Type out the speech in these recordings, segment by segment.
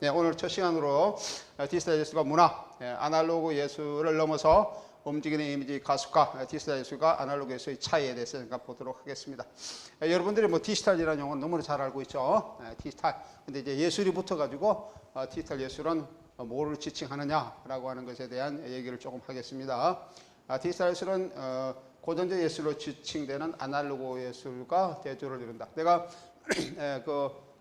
네, 오늘 첫 시간으로 디지털 예술과 문화, 아날로그 예술을 넘어서 움직이는 이미지 가속화, 디지털 예술과 아날로그 예술의 차이에 대해서 잠깐 보도록 하겠습니다. 여러분들이 뭐 디지털이라는 용어는 너무나 잘 알고 있죠. 디지털. 근데 이제 예술이 붙어가지고 디지털 예술은 뭐를 지칭하느냐라고 하는 것에 대한 얘기를 조금 하겠습니다. 디지털 예술은 고전적 예술로 지칭되는 아날로그 예술과 대조를 이룬다. 내가 그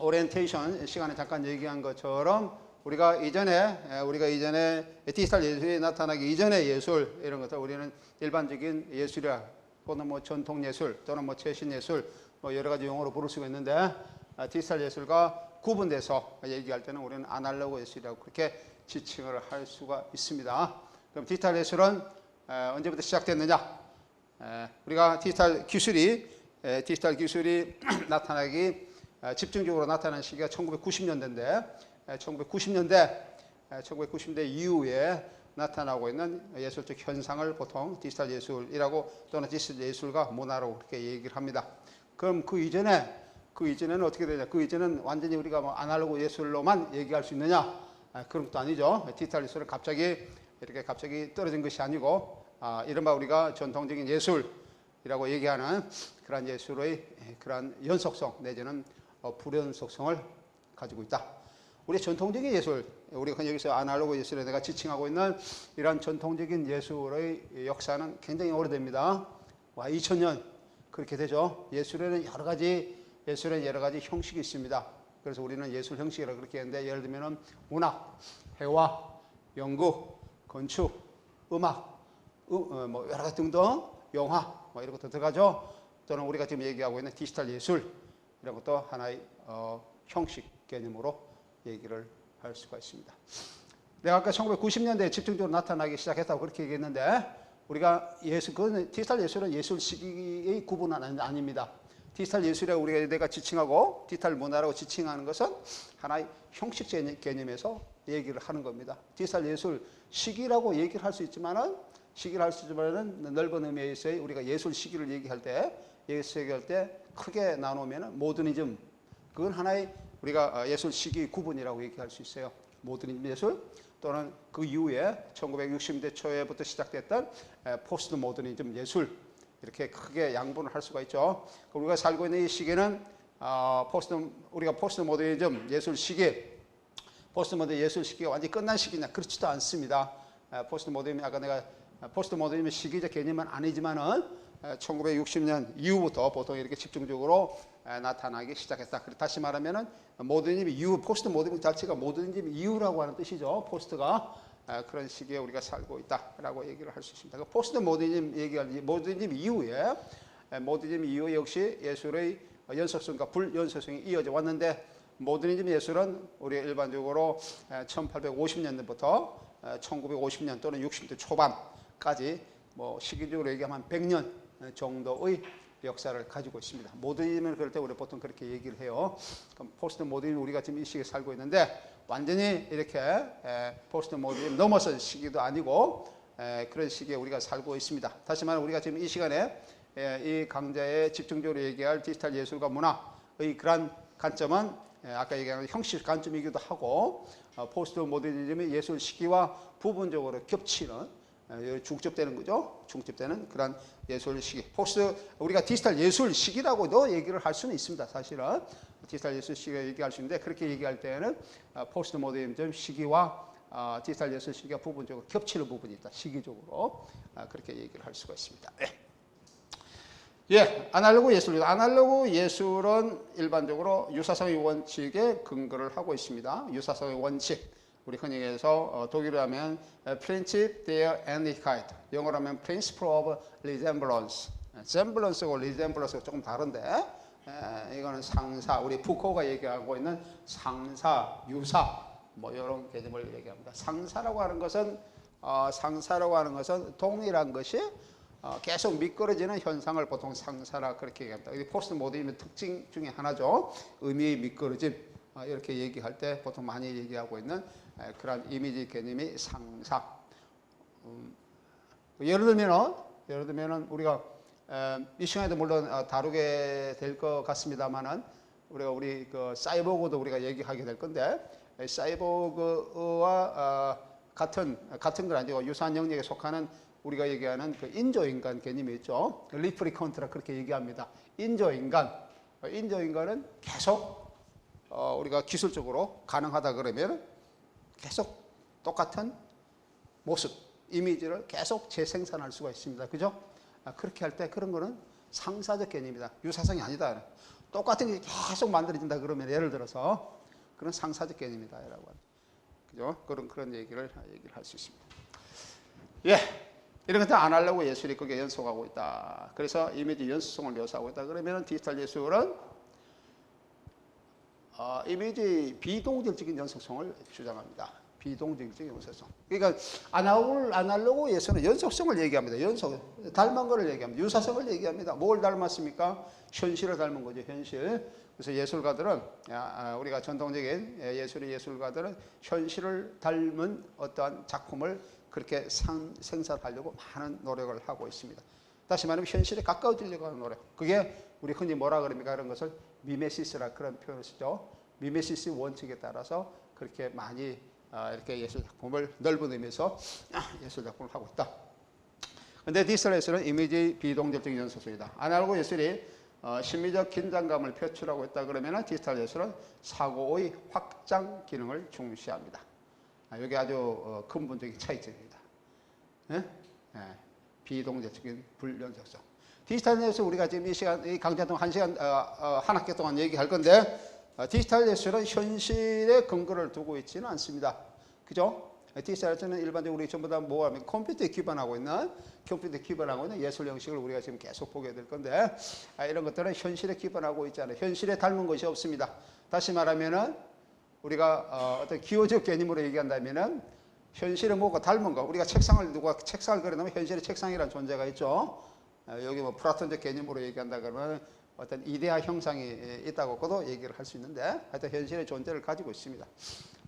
오리엔테이션 시간에 잠깐 얘기한 것처럼 우리가 이전에 디지털 예술이 나타나기 이전의 예술 이런 것들 우리는 일반적인 예술이라 또는 뭐 전통 예술 또는 뭐 최신 예술 뭐 여러 가지 용어로 부를 수가 있는데 디지털 예술과 구분돼서 얘기할 때는 우리는 아날로그 예술이라고 그렇게 지칭을 할 수가 있습니다. 그럼 디지털 예술은 언제부터 시작됐느냐? 우리가 디지털 기술이 나타나기 집중적으로 나타난 시기가 1990년대인데 1990년대 이후에 나타나고 있는 예술적 현상을 보통 디지털 예술이라고 또는 디지털 예술과 문화로 그렇게 얘기를 합니다. 그럼 그 이전에는 어떻게 되냐? 그 이전은 완전히 우리가 뭐 아날로그 예술로만 얘기할 수 있느냐? 그런 것도 아니죠. 디지털 예술은 갑자기 떨어진 것이 아니고 이른바 우리가 전통적인 예술이라고 얘기하는 그런 예술의 그런 연속성 내지는 불연속성을 가지고 있다. 우리 전통적인 예술, 우리가 여기서 아날로그 예술에 내가 지칭하고 있는 이런 전통적인 예술의 역사는 굉장히 오래됩니다. 2000년 그렇게 되죠. 예술에는 여러 가지 형식이 있습니다. 그래서 우리는 예술 형식이라고 그렇게 하는데 예를 들면 문학, 회화, 연극, 건축, 음악, 뭐 여러 가지 등등, 영화 뭐 이런 것도 들어가죠. 또는 우리가 지금 얘기하고 있는 디지털 예술 이런 것도 하나의 형식 개념으로 얘기를 할 수가 있습니다. 내가 아까 1990년대에 집중적으로 나타나기 시작했다고 그렇게 얘기했는데 우리가 디지털 예술은 예술 시기의 구분은 아닙니다. 디지털 예술이라고 내가 지칭하고 디지털 문화라고 지칭하는 것은 하나의 형식 개념에서 얘기를 하는 겁니다. 디지털 예술 시기라고 얘기를 할 수 있지만은 넓은 의미에서의 우리가 예술 시기를 얘기할 때 크게 나누면 모더니즘, 그건 하나의 우리가 예술 시기 구분이라고 얘기할 수 있어요. 모더니즘 예술 또는 그 이후에 1960년대 초에부터 시작됐던 포스트 모더니즘 예술, 이렇게 크게 양분을 할 수가 있죠. 우리가 살고 있는 이 시기는 포스트 모더니즘 예술 시기가 완전히 끝난 시기냐? 그렇지도 않습니다. 포스트 모더니즘 시기적 개념은 아니지만은 1960년 이후부터 보통 이렇게 집중적으로 나타나기 시작했다. 다시 말하면은 모더니즘 이후, 포스트 모더니즘 자체가 모더니즘 이후라고 하는 뜻이죠. 포스트가 그런 시기에 우리가 살고 있다라고 얘기를 할 수 있습니다. 포스트 모더니즘 이후에 역시 예술의 연속성과 불연속성이 이어져 왔는데 모더니즘 예술은 우리 일반적으로 1850년대부터 1950년 또는 60대 초반까지 뭐 시기적으로 얘기하면 100년 정도의 역사를 가지고 있습니다. 모더니즘을 그럴 때 우리 보통 그렇게 얘기를 해요. 그럼 포스트 모더니즘 우리가 지금 이 시기에 살고 있는데 완전히 이렇게 포스트 모더니즘 넘어선 시기도 아니고 그런 시기에 우리가 살고 있습니다. 다시 말해 우리가 지금 이 시간에 이 강좌에 집중적으로 얘기할 디지털 예술과 문화의 그런 관점은 아까 얘기한 형식 관점이기도 하고 포스트 모더니즘의 예술 시기와 부분적으로 겹치는 중첩되는 거죠. 중첩되는 그런 예술 시기. 우리가 디지털 예술 시기라고도 얘기를 할 수는 있습니다. 사실은 디지털 예술 시기를 얘기할 수 있는데 그렇게 얘기할 때는 포스트 모더니즘 시기와 디지털 예술 시기가 부분적으로 겹치는 부분이 있다. 시기적으로 그렇게 얘기를 할 수가 있습니다. 아날로그 예술입니다. 아날로그 예술은 일반적으로 유사성의 원칙에 근거를 하고 있습니다. 유사성의 원칙. 우리 흔히 해서 독일어로 하면 Principe der Ähnlichkeit, 영어로 하면 Principle of Resemblance. Semblance하고 Resemblance가 조금 다른데 이거는 상사, 우리 푸코가 얘기하고 있는 상사, 유사 뭐 이런 개념을 얘기합니다. 상사라고 하는 것은 동일한 것이 계속 미끄러지는 현상을 보통 상사라 그렇게 얘기합니다. 이게 포스트 모더니즘의 특징 중에 하나죠. 의미의 미끄러짐. 이렇게 얘기할 때 보통 많이 얘기하고 있는 그런 이미지 개념이 상사. 예를 들면은 우리가 이 시간에도 물론 다루게 될 것 같습니다만은 우리 그 사이보그도 우리가 얘기하게 될 건데, 사이보그와 같은 건 아니고 유사한 영역에 속하는 우리가 얘기하는 그 인조인간 개념이 있죠. 리프리컨트라 그렇게 얘기합니다. 인조인간은 계속 우리가 기술적으로 가능하다 그러면 계속 똑같은 모습, 이미지를 계속 재생산할 수가 있습니다. 그죠? 그렇게 할 때 그런 거는 상사적 개념이다. 유사성이 아니다. 똑같은 게 계속 만들어진다 그러면 예를 들어서 그런 상사적 개념이다. 라고 합니다. 그죠? 그런 얘기를 할 수 있습니다. 예. 이런 것들 안 하려고 예술이 그게 연속하고 있다. 그래서 이미지 연속성을 묘사하고 있다. 그러면 디지털 예술은 이미지 비동질적인 연속성을 주장합니다. 비동질적인 연속성. 그러니까 아날로그 예술은 연속성을 얘기합니다. 닮은 거를 얘기합니다. 유사성을 얘기합니다. 뭘 닮았습니까? 현실을 닮은 거죠. 현실. 그래서 예술가들은 우리가 전통적인 예술가들은 현실을 닮은 어떠한 작품을 그렇게 생산하려고 많은 노력을 하고 있습니다. 다시 말하면 현실에 가까워지려고 하는 노력. 그게 우리 흔히 뭐라 그럽니까? 그런 것을 미메시스라 그런 표현을 쓰죠. 미메시스 원칙에 따라서 그렇게 많이 이렇게 예술 작품을 넓은 의미에서 예술 작품을 하고 있다. 근데 디지털 예술은 이미지 비동질적인 연속성이다. 아날로그 예술이 심리적 긴장감을 표출하고 있다 그러면 디지털 예술은 사고의 확장 기능을 중시합니다. 여기 아주 근본적인 차이점입니다. 네? 네. 비동질적인 불연속성. 디지털 예술 우리가 지금 이 시간, 이 강좌 동안 한 학기 동안 얘기할 건데, 디지털 예술은 현실에 근거를 두고 있지는 않습니다. 그죠? 디지털 예술은 일반적으로 우리 전부 다 뭐하면 컴퓨터에 기반하고 있는 예술 형식을 우리가 지금 계속 보게 될 건데, 이런 것들은 현실에 기반하고 있지 않아요. 현실에 닮은 것이 없습니다. 다시 말하면은 우리가 어떤 기호적 개념으로 얘기한다면은 현실에 뭐가 닮은 거, 우리가 책상을 그려놓으면 현실에 책상이라는 존재가 있죠. 여기 뭐 플라톤적 개념으로 얘기한다 그러면 어떤 이데아 형상이 있다고도 얘기를 할 수 있는데, 하여튼 현실의 존재를 가지고 있습니다.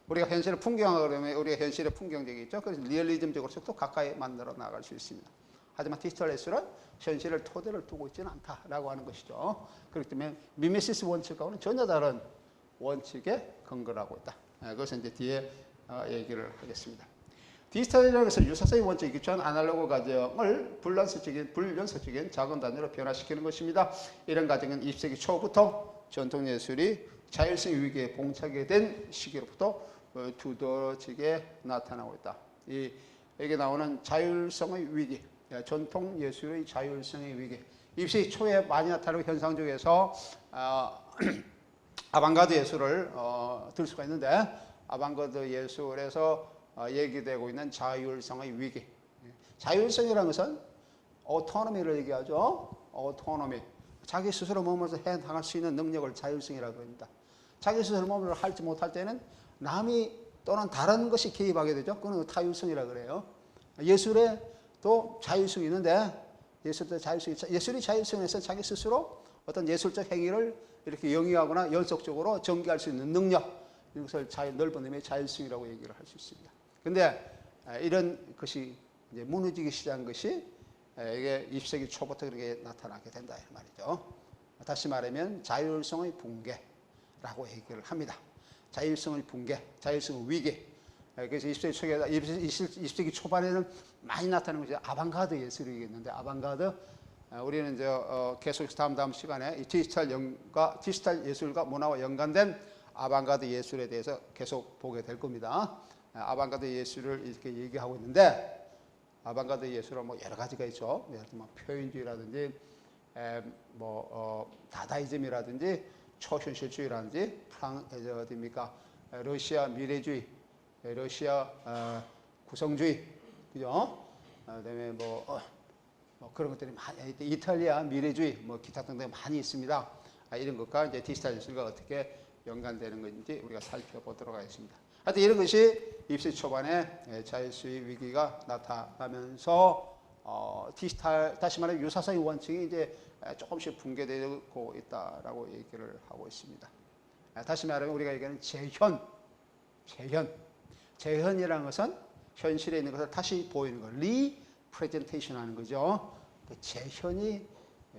우리가 현실을 풍경하고 그러면 우리가 현실의 풍경적이 있죠. 그래서 리얼리즘적으로 또 가까이 만들어 나갈 수 있습니다. 하지만 디지털 예술은 현실을 토대를 두고 있지는 않다라고 하는 것이죠. 그렇기 때문에 미메시스 원칙과는 전혀 다른 원칙에 근거를 하고 있다. 그것은 이제 뒤에 얘기를 하겠습니다. 디지털이라는 것은 유사성의 원칙이 기초한 아날로그 과정을 불연속적인 작은 단위로 변화시키는 것입니다. 이런 과정은 20세기 초부터 전통 예술이 자율성 위기에 봉착하게 된 시기로부터 두드러지게 나타나고 있다. 여기 나오는 자율성의 위기, 전통 예술의 자율성의 위기. 20세기 초에 많이 나타나는 현상 중에서 아방가드 예술을 들 수가 있는데, 아방가드 예술에서 얘기되고 있는 자율성의 위기. 자율성이라는 것은 오토노미를 얘기하죠. 오토노미. 자기 스스로 몸으로서 해나갈 수 있는 능력을 자율성이라고 합니다. 자기 스스로 몸으로 할지 못할 때는 남이 또는 다른 것이 개입하게 되죠. 그건 타율성이라고 그래요. 예술에도 자율성이 있는데, 예술이 자율성에서 자기 스스로 어떤 예술적 행위를 이렇게 영위하거나 연속적으로 전개할 수 있는 능력, 이것을 넓은 의미의 자율성이라고 얘기를 할 수 있습니다. 근데 이런 것이 이제 무너지기 시작한 것이 이게 20세기 초부터 그렇게 나타나게 된다 이 말이죠. 다시 말하면 자율성의 붕괴라고 얘기를 합니다. 자율성의 붕괴, 자율성의 위기. 그래서 20세기 초반에는 많이 나타나는 것이 아방가드 예술이겠는데, 아방가드 우리는 이제 계속해서 다음 시간에 이 디지털 예술과 문화와 연관된 아방가드 예술에 대해서 계속 보게 될 겁니다. 아방가드 예술을 이렇게 얘기하고 있는데, 아방가드 예술은 뭐 여러 가지가 있죠. 예를 들면 표현주의라든지, 다다이즘이라든지, 초현실주의라든지, 어디입니까? 러시아 미래주의, 러시아 구성주의, 그죠? 그다음에 뭐 그런 것들이 많이, 이탈리아 미래주의, 기타 등등 많이 있습니다. 이런 것과 이제 디지털 예술과 어떻게 연관되는 것인지 우리가 살펴보도록 하겠습니다. 하여튼 이런 것이 20세기 초반에 자율성의 위기가 나타나면서 다시 말하면 유사성의 원칙이 이제 조금씩 붕괴되고 있다라고 얘기를 하고 있습니다. 다시 말하면 우리가 얘기하는 재현이라는 것은 현실에 있는 것을 다시 보이는 것, 리프레젠테이션 하는 거죠. 그 재현이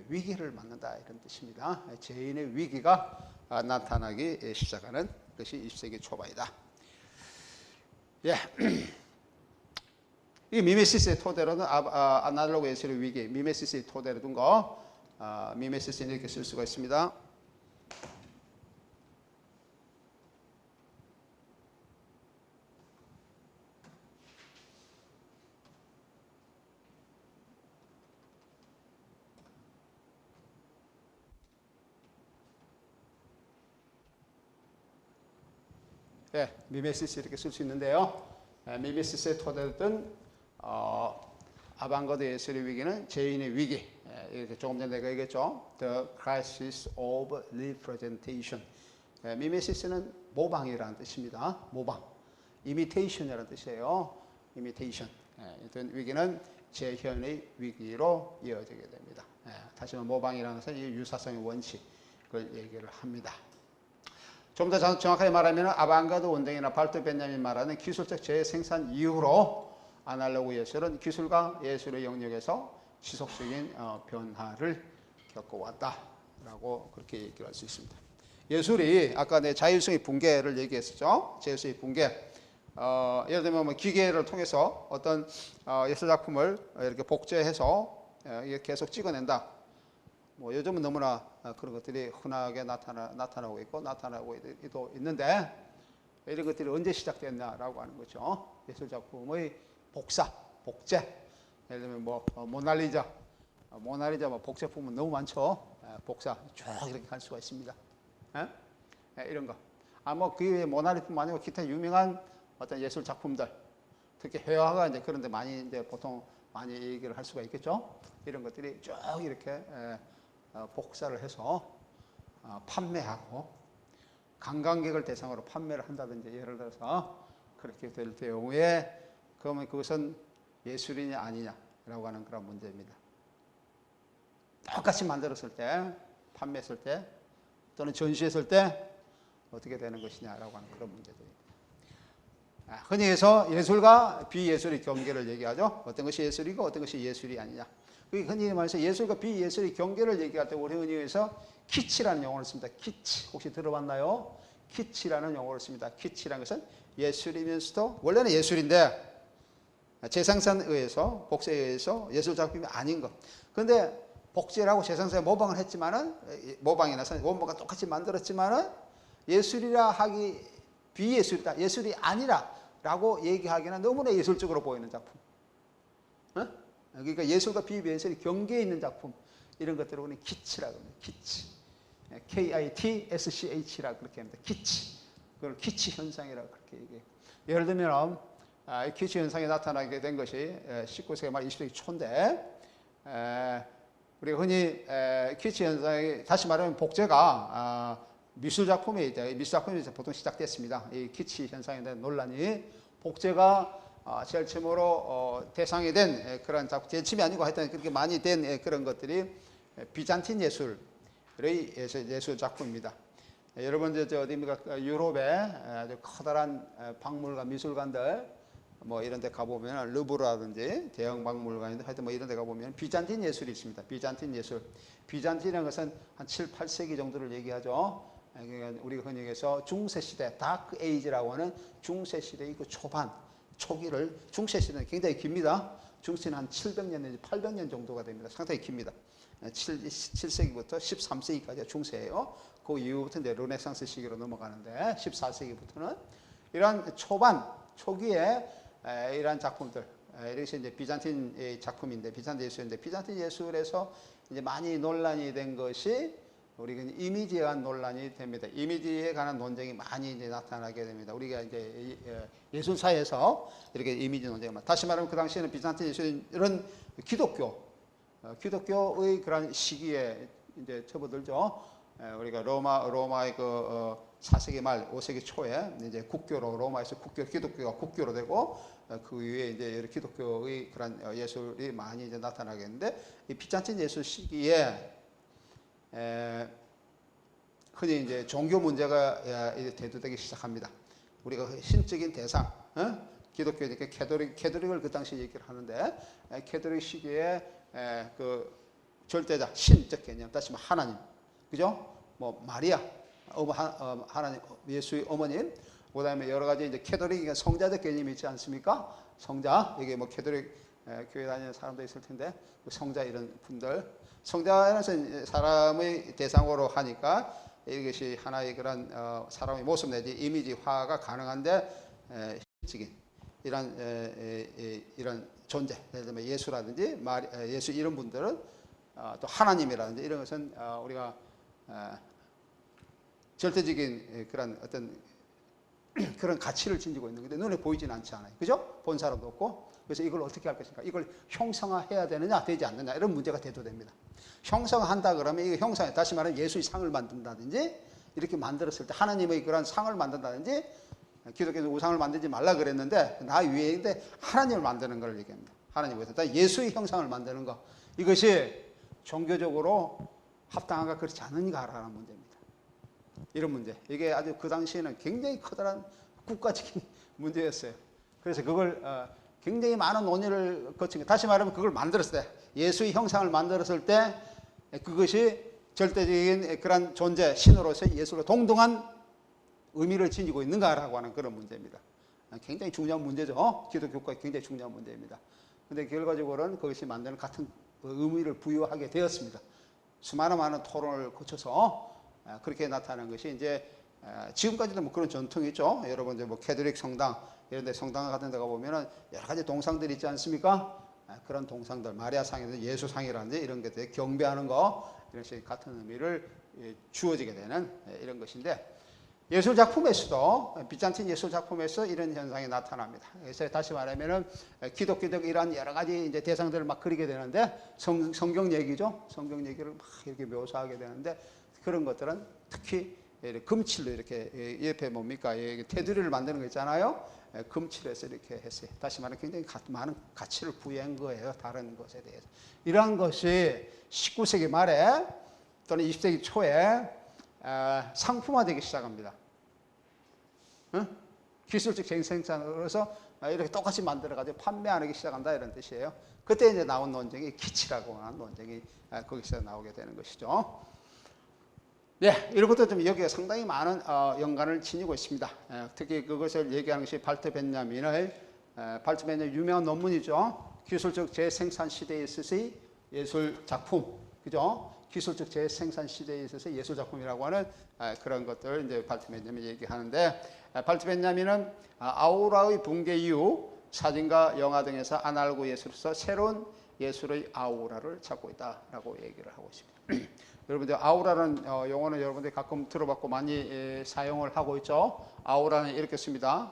위기를 맞는다 이런 뜻입니다. 죄인의 위기가 나타나기 시작하는 것이 20세기 초반이다. 예. 이 미메시스의 토대로는 아날로그 예술의 위기, 미메시스의 토대로 둔 거, 미메시스는 이렇게 쓸 수가 있습니다. 예, 미메시스 이렇게 쓸 수 있는데요. 미메시스의 토대로 둔 아방가드 예술의 위기는 죄인의 위기. 이렇게 조금 전에 내가 얘기했죠. The crisis of representation. 미메시스는 모방이라는 뜻입니다. 모방. imitation이라는 뜻이에요. imitation. 이런 위기는 재현의 위기로 이어지게 됩니다. 다시 한번 모방이라는 것은 이 유사성의 원칙을 얘기를 합니다. 좀 더 정확하게 말하면 아방가드 운동이나 발트 베냐민 말하는 기술적 재생산 이후로 아날로그 예술은 기술과 예술의 영역에서 지속적인 변화를 겪어왔다라고 그렇게 얘기를 할 수 있습니다. 예술이 아까 내 자율성의 붕괴를 얘기했었죠. 자율성의 붕괴. 예를 들면 뭐 기계를 통해서 어떤 예술 작품을 이렇게 복제해서 계속 찍어낸다. 뭐 요즘은 너무나 그런 것들이 흔하게 나타나고 있는데 이런 것들이 언제 시작됐냐라고 하는 거죠. 예술 작품의 복제. 예를 들면 뭐 모나리자 뭐 복제품은 너무 많죠. 복사 쭉 이렇게 할 수가 있습니다. 이런 거. 뭐 그 외에 모나리뿐만 아니고 기타 유명한 어떤 예술 작품들, 특히 회화가 이제 그런데 많이 이제 보통 많이 얘기를 할 수가 있겠죠. 이런 것들이 쭉 이렇게 복사를 해서 판매하고 관광객을 대상으로 판매를 한다든지 예를 들어서 그렇게 될 경우에 그러면 그것은 예술이냐 아니냐라고 하는 그런 문제입니다. 똑같이 만들었을 때, 판매했을 때 또는 전시했을 때 어떻게 되는 것이냐라고 하는 그런 문제들입니다. 흔히 해서 예술과 비예술의 경계를 얘기하죠. 어떤 것이 예술이고 어떤 것이 예술이 아니냐. 흔히 말해서 예술과 비예술의 경계를 얘기할 때 우리 흔히 해서 키치라는 용어를 씁니다. 키치. 혹시 들어봤나요? 키치라는 용어를 씁니다. 키치라는 것은 예술이면서도 원래는 예술인데 재생산에 의해서 복제에 의해서 예술 작품이 아닌 것. 그런데 복제라고 재생산에 모방을 했지만은 모방이나 원본과 똑같이 만들었지만은 예술이라 하기 비예술이다. 예술이 아니라라고 얘기하기는 너무나 예술적으로 보이는 작품. 그러니까 예술과 비예술이 경계에 있는 작품 이런 것들을 우리는 키치라고 합니다. 키치. KITSCH라고 그렇게 합니다. 키치. 그걸 키치 현상이라고 그렇게 얘기해요. 예를 들면 키치 현상이 나타나게 된 것이 19세기 말 20세기 초인데 우리가 흔히 키치 현상이 다시 말하면 복제가 미술 작품이 보통 시작됐습니다. 이 키치 현상에 대한 논란이 복제가 제일 처음으로 대상이 된 그런 작품, 제일 처음이 아니고 하여튼 그렇게 많이 된 그런 것들이 비잔틴 예술의 예술 작품입니다. 여러분 저 어디입니까? 유럽의 아주 커다란 박물관, 미술관들 뭐 이런 데 가보면 루브르라든지 대형 박물관인데 하여튼 뭐 이런 데 가보면 비잔틴 예술이 있습니다. 비잔틴 예술. 비잔틴이라는 것은 한 7, 8세기 정도를 얘기하죠. 그러니까 우리가 흔히 얘기해서 중세시대, 다크 에이지라고 하는 중세시대의 그 초기를, 중세시대는 굉장히 깁니다. 중세는 한 700년 내지 800년 정도가 됩니다. 상당히 깁니다. 7세기부터 13세기까지가 중세예요. 그 이후부터 이제 르네상스 시기로 넘어가는데 14세기부터는 이러한 초기에 이러한 작품들, 이것이 이제 비잔틴 작품인데, 비잔틴 예술인데, 비잔틴 예술에서 이제 많이 논란이 된 것이 우리가 이미지에 관한 논란이 됩니다. 이미지에 관한 논쟁이 많이 이제 나타나게 됩니다. 우리가 이제 예술사에서 이렇게 이미지 논쟁이 다시 말하면 그 당시에는 비잔틴 예술은 이런 기독교의 그런 시기에 이제 접어들죠. 우리가 로마의 그 4세기 말 5세기 초에 이제 로마에서 기독교가 국교로 되고 그 이후에 이제 기독교의 그런 예술이 많이 이제 나타나겠는데 이 비잔틴 예술 시기에 흔히 이제 종교 문제가 대두되기 시작합니다. 우리가 신적인 대상, 기독교니까 캐도릭을 그 당시 얘기를 하는데 캐도릭 시기에 그 절대자, 신적 개념, 다시 말해 하나님, 그죠? 뭐 마리아, 하나님, 예수의 어머님, 그다음에 여러 가지 이제 캐톨릭 성자적 개념이 있지 않습니까? 성자, 이게 뭐 캐톨릭 교회 다니는 사람도 있을 텐데 성자 이런 분들, 성자는 사람의 대상으로 하니까 이것이 하나의 그런 사람의 모습 내지 이미지화가 가능한데 실질적인 이런 존재, 예를 들면 예수라든지 예수 이런 분들은 또 하나님이라든지 이런 것은 우리가 절대적인 그런 어떤 그런 가치를 지니고 있는 건데 눈에 보이지는 않지 않아요. 그죠? 본 사람도 없고. 그래서 이걸 어떻게 할 것인가? 이걸 형상화해야 되느냐, 되지 않느냐 이런 문제가 대두됩니다. 형상화한다 그러면 이거 형상화, 다시 말하면 예수의 상을 만든다든지 이렇게 만들었을 때 하나님의 그런 상을 만든다든지 기독교는 우상을 만들지 말라 그랬는데 나 위에인데 하나님을 만드는 걸 얘기합니다. 하나님께서 예수의 형상을 만드는 거, 이것이 종교적으로 합당한가 그렇지 않은가라는 문제입니다. 이런 문제, 이게 아주 그 당시에는 굉장히 커다란 국가적인 문제였어요. 그래서 그걸 굉장히 많은 논의를 거친 거, 다시 말하면 그걸 만들었을 때, 예수의 형상을 만들었을 때 그것이 절대적인 그런 존재, 신으로서 예수로 동등한 의미를 지니고 있는가라고 하는 그런 문제입니다. 굉장히 중요한 문제죠. 기독교가 굉장히 중요한 문제입니다. 그런데 결과적으로는 그것이 만드는 같은 의미를 부여하게 되었습니다. 수많은 토론을 거쳐서 그렇게 나타나는 것이 이제 지금까지도 뭐 그런 전통이 있죠. 여러분 이제 뭐 캐톨릭 성당 이런 데 성당 같은 데 가보면은 여러 가지 동상들이 있지 않습니까? 그런 동상들, 마리아상에서 예수상이라든지 이런 것들 경배하는 거, 이런 식의 같은 의미를 주어지게 되는 이런 것인데, 예술 작품에서도, 비잔틴 예술 작품에서 이런 현상이 나타납니다. 그래서 다시 말하면은 기독교적 이런 여러 가지 이제 대상들을 막 그리게 되는데, 성경 얘기죠. 성경 얘기를 막 이렇게 묘사하게 되는데, 그런 것들은 특히 금칠로 이렇게 옆에 뭡니까? 테두리를 만드는 거 있잖아요. 금칠해서 이렇게 했어요. 다시 말하면 굉장히 많은 가치를 부여한 거예요. 다른 것에 대해서. 이러한 것이 19세기 말에 또는 20세기 초에 상품화되기 시작합니다. 응? 기술적 생산으로서 이렇게 똑같이 만들어가지고 판매하기 시작한다 이런 뜻이에요. 그때 이제 나온 논쟁이 키치라고 하는 논쟁이 거기서 나오게 되는 것이죠. 네, 이런 것도 좀 여기에 상당히 많은 연관을 지니고 있습니다. 특히 그것을 얘기하는 것이 발트 벤야민의 유명한 논문이죠. 기술적 재생산 시대에 있어서의 예술 작품, 그죠? 기술적 재생산 시대에 있어서 예술 작품이라고 하는 그런 것들 이제 발트 벤야민이 얘기하는데, 발트 벤야민은 아우라의 붕괴 이후 사진과 영화 등에서 아날로그 예술로서 새로운 예술의 아우라를 찾고 있다라고 얘기를 하고 있습니다. 여러분들 아우라는 용어는 여러분들이 가끔 들어봤고 많이 사용을 하고 있죠. 아우라는 이렇게 씁니다.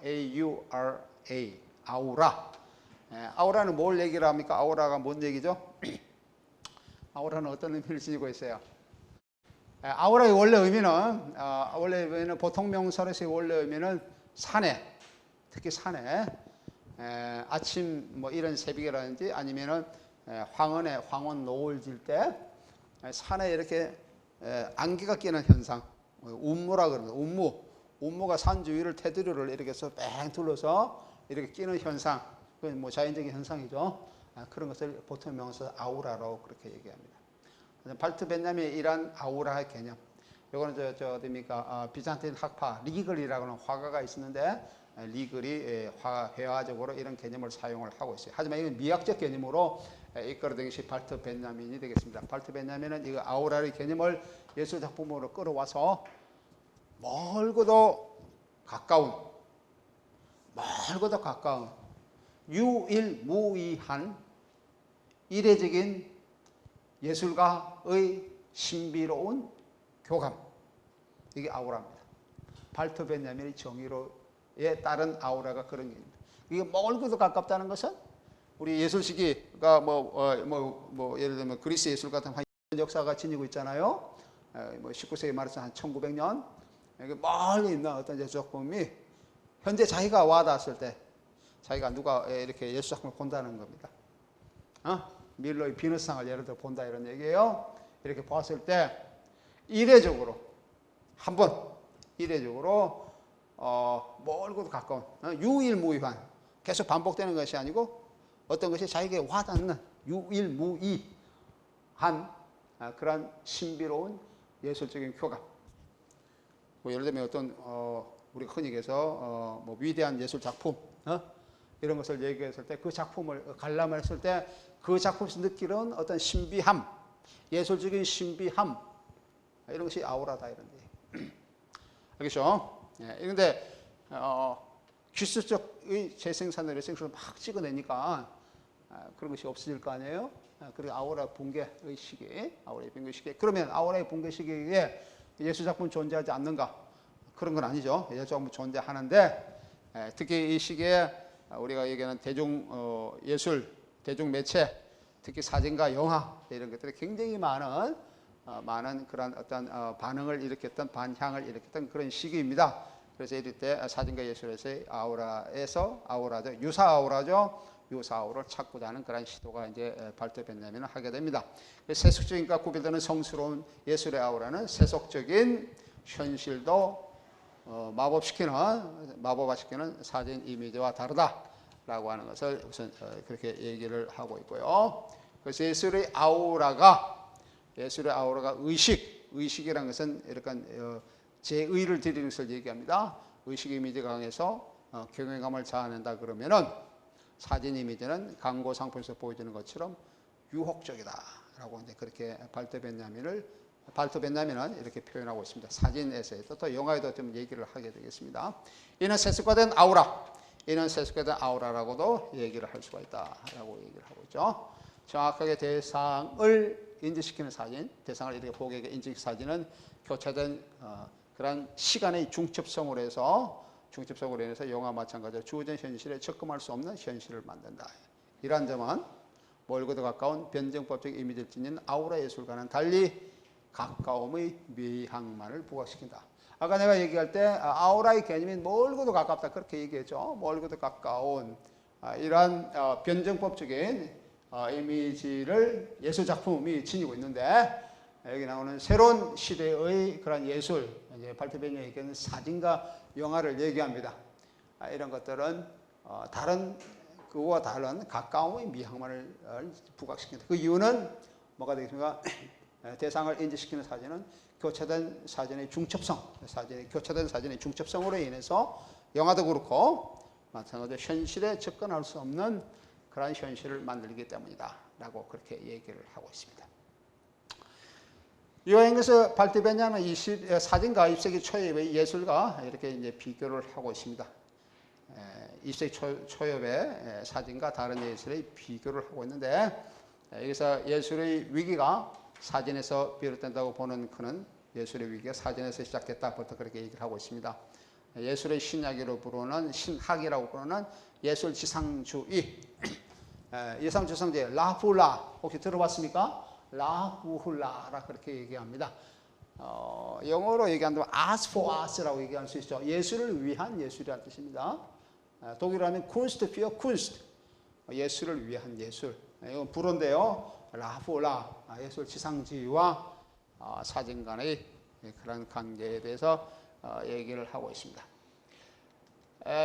A-U-R-A, 아우라. 아우라는 뭘 얘기를 합니까? 아우라가 뭔 얘기죠? 아우라는 어떤 의미를 지니고 있어요? 아우라의 원래 의미는 보통 명사로서의 원래 의미는 사내, 특히 사내, 아침 뭐 이런 새벽이라든지 아니면은 황혼 노을 질 때 산에 이렇게 안개가 끼는 현상, 운무라 그럽니다. 운무가 산 주위를 테두리를 이렇게 해서 뺑 둘러서 이렇게 끼는 현상, 그건 뭐 자연적인 현상이죠. 그런 것을 보통 명사 아우라로 그렇게 얘기합니다. 발트 벤야민의 이러한 아우라의 개념, 이거는 어디입니까? 비잔틴 학파 리글이라고 하는 화가가 있었는데, 리글이 회화적으로 이런 개념을 사용을 하고 있어요. 하지만 이건 미학적 개념으로 이끌어낸 것이 발트 벤야민이 되겠습니다. 발트 벤야민은 이 아우라의 개념을 예술 작품으로 끌어와서 멀고도 가까운 유일무이한 이례적인 예술가의 신비로운 교감, 이게 아우라입니다. 발트 벤야민의 정의로에 따른 아우라가 그런 게입니다. 이게 멀고도 가깝다는 것은 우리 예술 시기가 예를 들면 그리스 예술 같은 한 역사가 지니고 있잖아요. 19세기 말에서 한 1900년 멀리 있는 어떤 예술 작품이 현재 자기가 와닿았을 때 자기가 누가 이렇게 예술 작품을 본다는 겁니다. 밀러의 비너스상을 예를 들어 본다 이런 얘기예요. 이렇게 봤을 때 이례적으로 멀고도 가까운 유일무이한, 계속 반복되는 것이 아니고 어떤 것이 자기에게 와닿는 유일무이, 그런 신비로운 예술적인 교감. 뭐 예를 들면 어떤 우리가 흔히 얘기해서 뭐 위대한 예술 작품 이런 것을 얘기했을 때 그 작품을 관람했을 때 그 작품에서 느끼는 어떤 신비함, 예술적인 신비함 이런 것이 아우라다 이런 데. 알겠죠? 예, 그런데 기술적의 재생산을 해서 막 찍어내니까 그런 것이 없어질 거 아니에요? 그리고 아우라 붕괴의 시기, 아우라의 붕괴 시기. 그러면 아우라의 붕괴 시기에 예술 작품 존재하지 않는가? 그런 건 아니죠. 예술 작품 존재하는데 특히 이 시기에 우리가 얘기하는 대중 예술, 대중 매체, 특히 사진과 영화 이런 것들이 굉장히 많은 그런 어떤 반응을 일으켰던 반향을 일으켰던 그런 시기입니다. 그래서 이럴 때 사진과 예술에서의 아우라죠. 유사 아우라죠. 유사 아우라를 찾고자 하는 그런 시도가 이제 발달됐냐면 하게 됩니다. 세속적인과 구별되는 성스러운 예술의 아우라는 세속적인 현실도 마법화시키는 사진 이미지와 다르다라고 하는 것을 우선 그렇게 얘기를 하고 있고요. 그래서 예술의 아우라가 의식이라는 것은 이렇게 제의를 드리는 것을 얘기합니다. 의식 이미지가 강해서 경외감을 자아낸다 그러면은 사진 이미지는 광고 상품에서 보여주는 것처럼 유혹적이다라고 이제 그렇게 발터 벤야민은 이렇게 표현하고 있습니다. 사진에서도 또 영화에도 좀 얘기를 하게 되겠습니다. 이는 세속화된 아우라라고도 얘기를 할 수가 있다라고 얘기를 하고 있죠. 정확하게 대상을 인지시키는 사진, 대상을 이렇게 고객에게 인지시키는 사진은 교차된 그런 시간의 중첩성으로 인해서 영화 마찬가지로 주어진 현실에 접근할 수 없는 현실을 만든다. 이러한 점은 멀고도 가까운 변증법적 이미지를 지닌 아우라 예술과는 달리 가까움의 미학만을 부각시킨다. 아까 내가 얘기할 때 아우라의 개념이 멀고도 가깝다 그렇게 얘기했죠. 멀고도 가까운 이러한 변증법적인 이미지를 예술작품이 지니고 있는데 여기 나오는 새로운 시대의 그런 예술, 이제 발트벤이 얘기하는 사진과 영화를 얘기합니다. 이런 것들은 그와 다른 가까움의 미학만을 부각시킨다. 그 이유는 뭐가 되겠습니까? 대상을 인지시키는 사진은 교차된 사진의 중첩성으로 인해서 영화도 그렇고 마찬가지로 현실에 접근할 수 없는 그런 현실을 만들기 때문이다 라고 그렇게 얘기를 하고 있습니다. 이와 연결해서 발트벤야는 사진과 20세기 초엽의 예술과 이렇게 이제 비교를 하고 있습니다. 20세기 초엽의 사진과 다른 예술의 비교를 하고 있는데 여기서 예술의 위기가 사진에서 비롯된다고 보는 그는 예술의 위기가 사진에서 시작됐다부터 그렇게 얘기를 하고 있습니다. 예술의 신학이라고 부르는 예술 지상주의, 예상주상제 라훌라 혹시 들어봤습니까? 라훌라라 그렇게 얘기합니다. 영어로 얘기한다면 as for us라고 얘기할 수 있죠. 예술을 위한 예술이라는 뜻입니다. 독일어 하면 Kunst für Kunst, 예술을 위한 예술. 이건 불어인데요. 라훌라, 예술 지상주의와 사진 간의 그런 관계에 대해서 얘기를 하고 있습니다.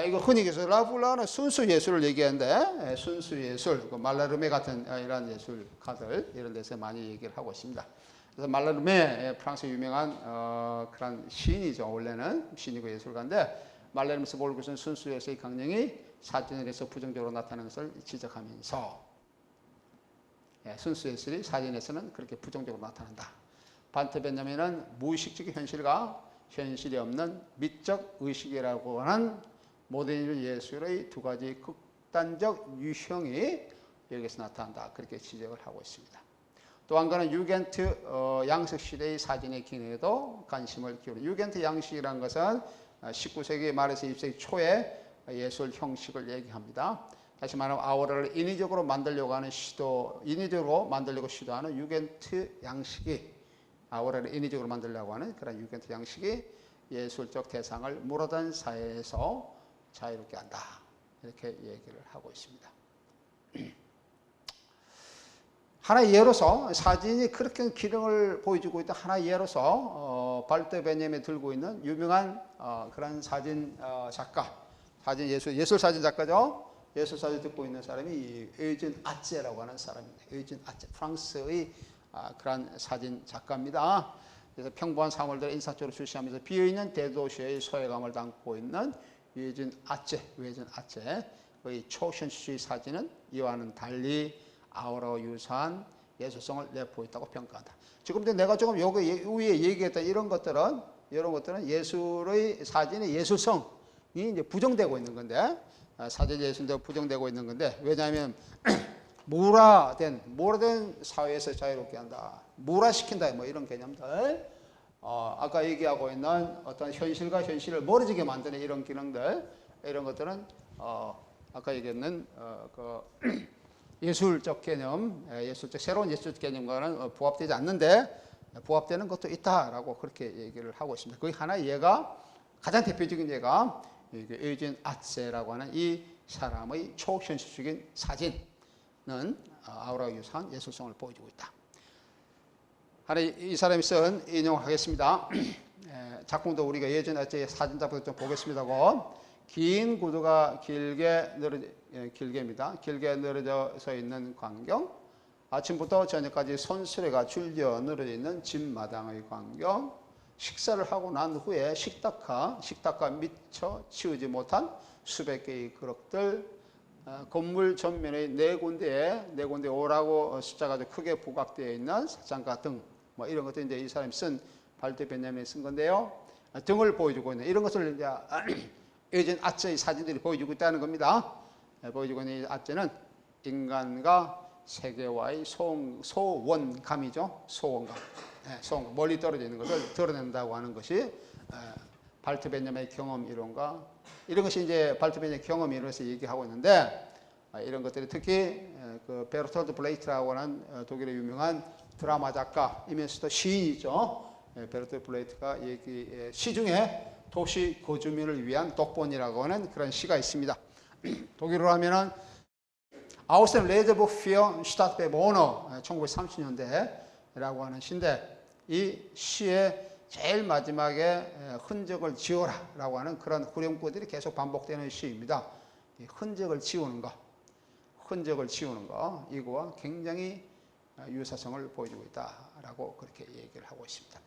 이거 흔히 얘기해서 라훌라는 순수 예술을 얘기하는데 순수 예술, 말라르메 같은 이런 예술가들 이런 데서 많이 얘기를 하고 있습니다. 그래서 말라르메 프랑스 유명한 그런 시인이죠. 원래는 시인이고 예술가인데 말라르메에서 보고 있는 순수 예술의 강령이 사진에서 부정적으로 나타나는 것을 지적하면서 순수 예술이 사진에서는 그렇게 부정적으로 나타난다. 발터 벤야민은 무의식적인 현실과 현실이 없는 미적 의식이라고 하는 모더니즘 예술의 두 가지 극단적 유형이 여기서 나타난다. 그렇게 지적을 하고 있습니다. 또 한 가지는 유겐트 양식 시대의 사진의 기능에도 관심을 기울여. 유겐트 양식이라는 것은 19세기 말에서 20세기 초에 예술 형식을 얘기합니다. 다시 말하면 아우라를 인위적으로 만들려고 시도하는 유겐트 양식이 아우라를 인위적으로 만들려고 하는 그런 유겐트 양식이 예술적 대상을 무로된 사회에서 자유롭게 한다. 이렇게 얘기를 하고 있습니다. 하나의 예로서 사진이 그렇게 기능을 보여주고 있다. 하나의 예로서 발터 벤야민이 들고 있는 유명한 그런 사진 작가, 예술 사진 작가죠. 예술 사진 듣고 있는 사람이 에이젠 아제라고 하는 사람입니다. 에이젠 아제, 프랑스의 그런 사진 작가입니다. 그래서 평범한 사물들을 인상적으로 출시하면서 비어있는 대도시의 소외감을 담고 있는 유해진 아체의 초현실주의 사진은 이와는 달리 아우라와 유사한 예술성을 내포했다고 평가한다. 지금 내가 조금 여기 위에 얘기했던 이런 것들은 예술의 사진의 예술성이 이제 부정되고 있는 건데, 사진 예술도 부정되고 있는 건데, 왜냐하면 무라된 사회에서 자유롭게 한다, 무라시킨다, 뭐 이런 개념들, 아까 얘기하고 있는 어떤 현실과 현실을 멀어지게 만드는 이런 기능들, 이런 것들은 아까 얘기했는 그 예술적 개념, 새로운 예술적 개념과는 부합되지 않는데 부합되는 것도 있다라고 그렇게 얘기를 하고 있습니다. 그 하나의 예가, 가장 대표적인 예가 유해진 아체라고 하는 이 사람의 초현실적인 사진은 아우라와 유사한 예술성을 보여주고 있다. 하나 이 사람이 쓴, 인용하겠습니다. 작품도 우리가 예전에 사진 작품도 좀 보겠습니다고. 긴 구두가 길게 늘어져 있는 광경, 아침부터 저녁까지 손수레가 줄져 늘어져 있는 집마당의 광경, 식사를 하고 난 후에 식탁과 미처 치우지 못한 수백 개의 그릇들, 건물 전면에 네 군데에 오라고 숫자가 크게 부각되어 있는 사장가 등, 뭐 이런 것들 이제 이 사람이 쓴 발트 베냐민이 쓴 건데요. 등을 보여주고 있는 이런 것을 이제 유해진 아체의 사진들이 보여주고 있다는 겁니다. 보여주고 있는 이 아체는 인간과 세계와의 소원감이죠. 소원감. 멀리 떨어져 있는 것을 드러낸다고 하는 것이 발트 베냐민의 경험 이론과, 이런 것이 이제 발트 베냐민의 경험 이론에서 얘기하고 있는데, 이런 것들이 특히 그 베르톨트 블레이트라고 하는 독일의 유명한 드라마 작가이면서도 시인이죠. 베르톨트 블레이트가 시 중에 도시 거주민을 위한 독본이라고 하는 그런 시가 있습니다. 독일어로 하면은 아우센 레제부 피어 슈타트 베모너 1930년대라고 하는 시인데, 이 시의 제일 마지막에 흔적을 지워라라고 하는 그런 후렴구들이 계속 반복되는 시입니다. 이 흔적을 지우는 거, 이거와 굉장히 유사성을 보여주고 있다라고 그렇게 얘기를 하고 있습니다.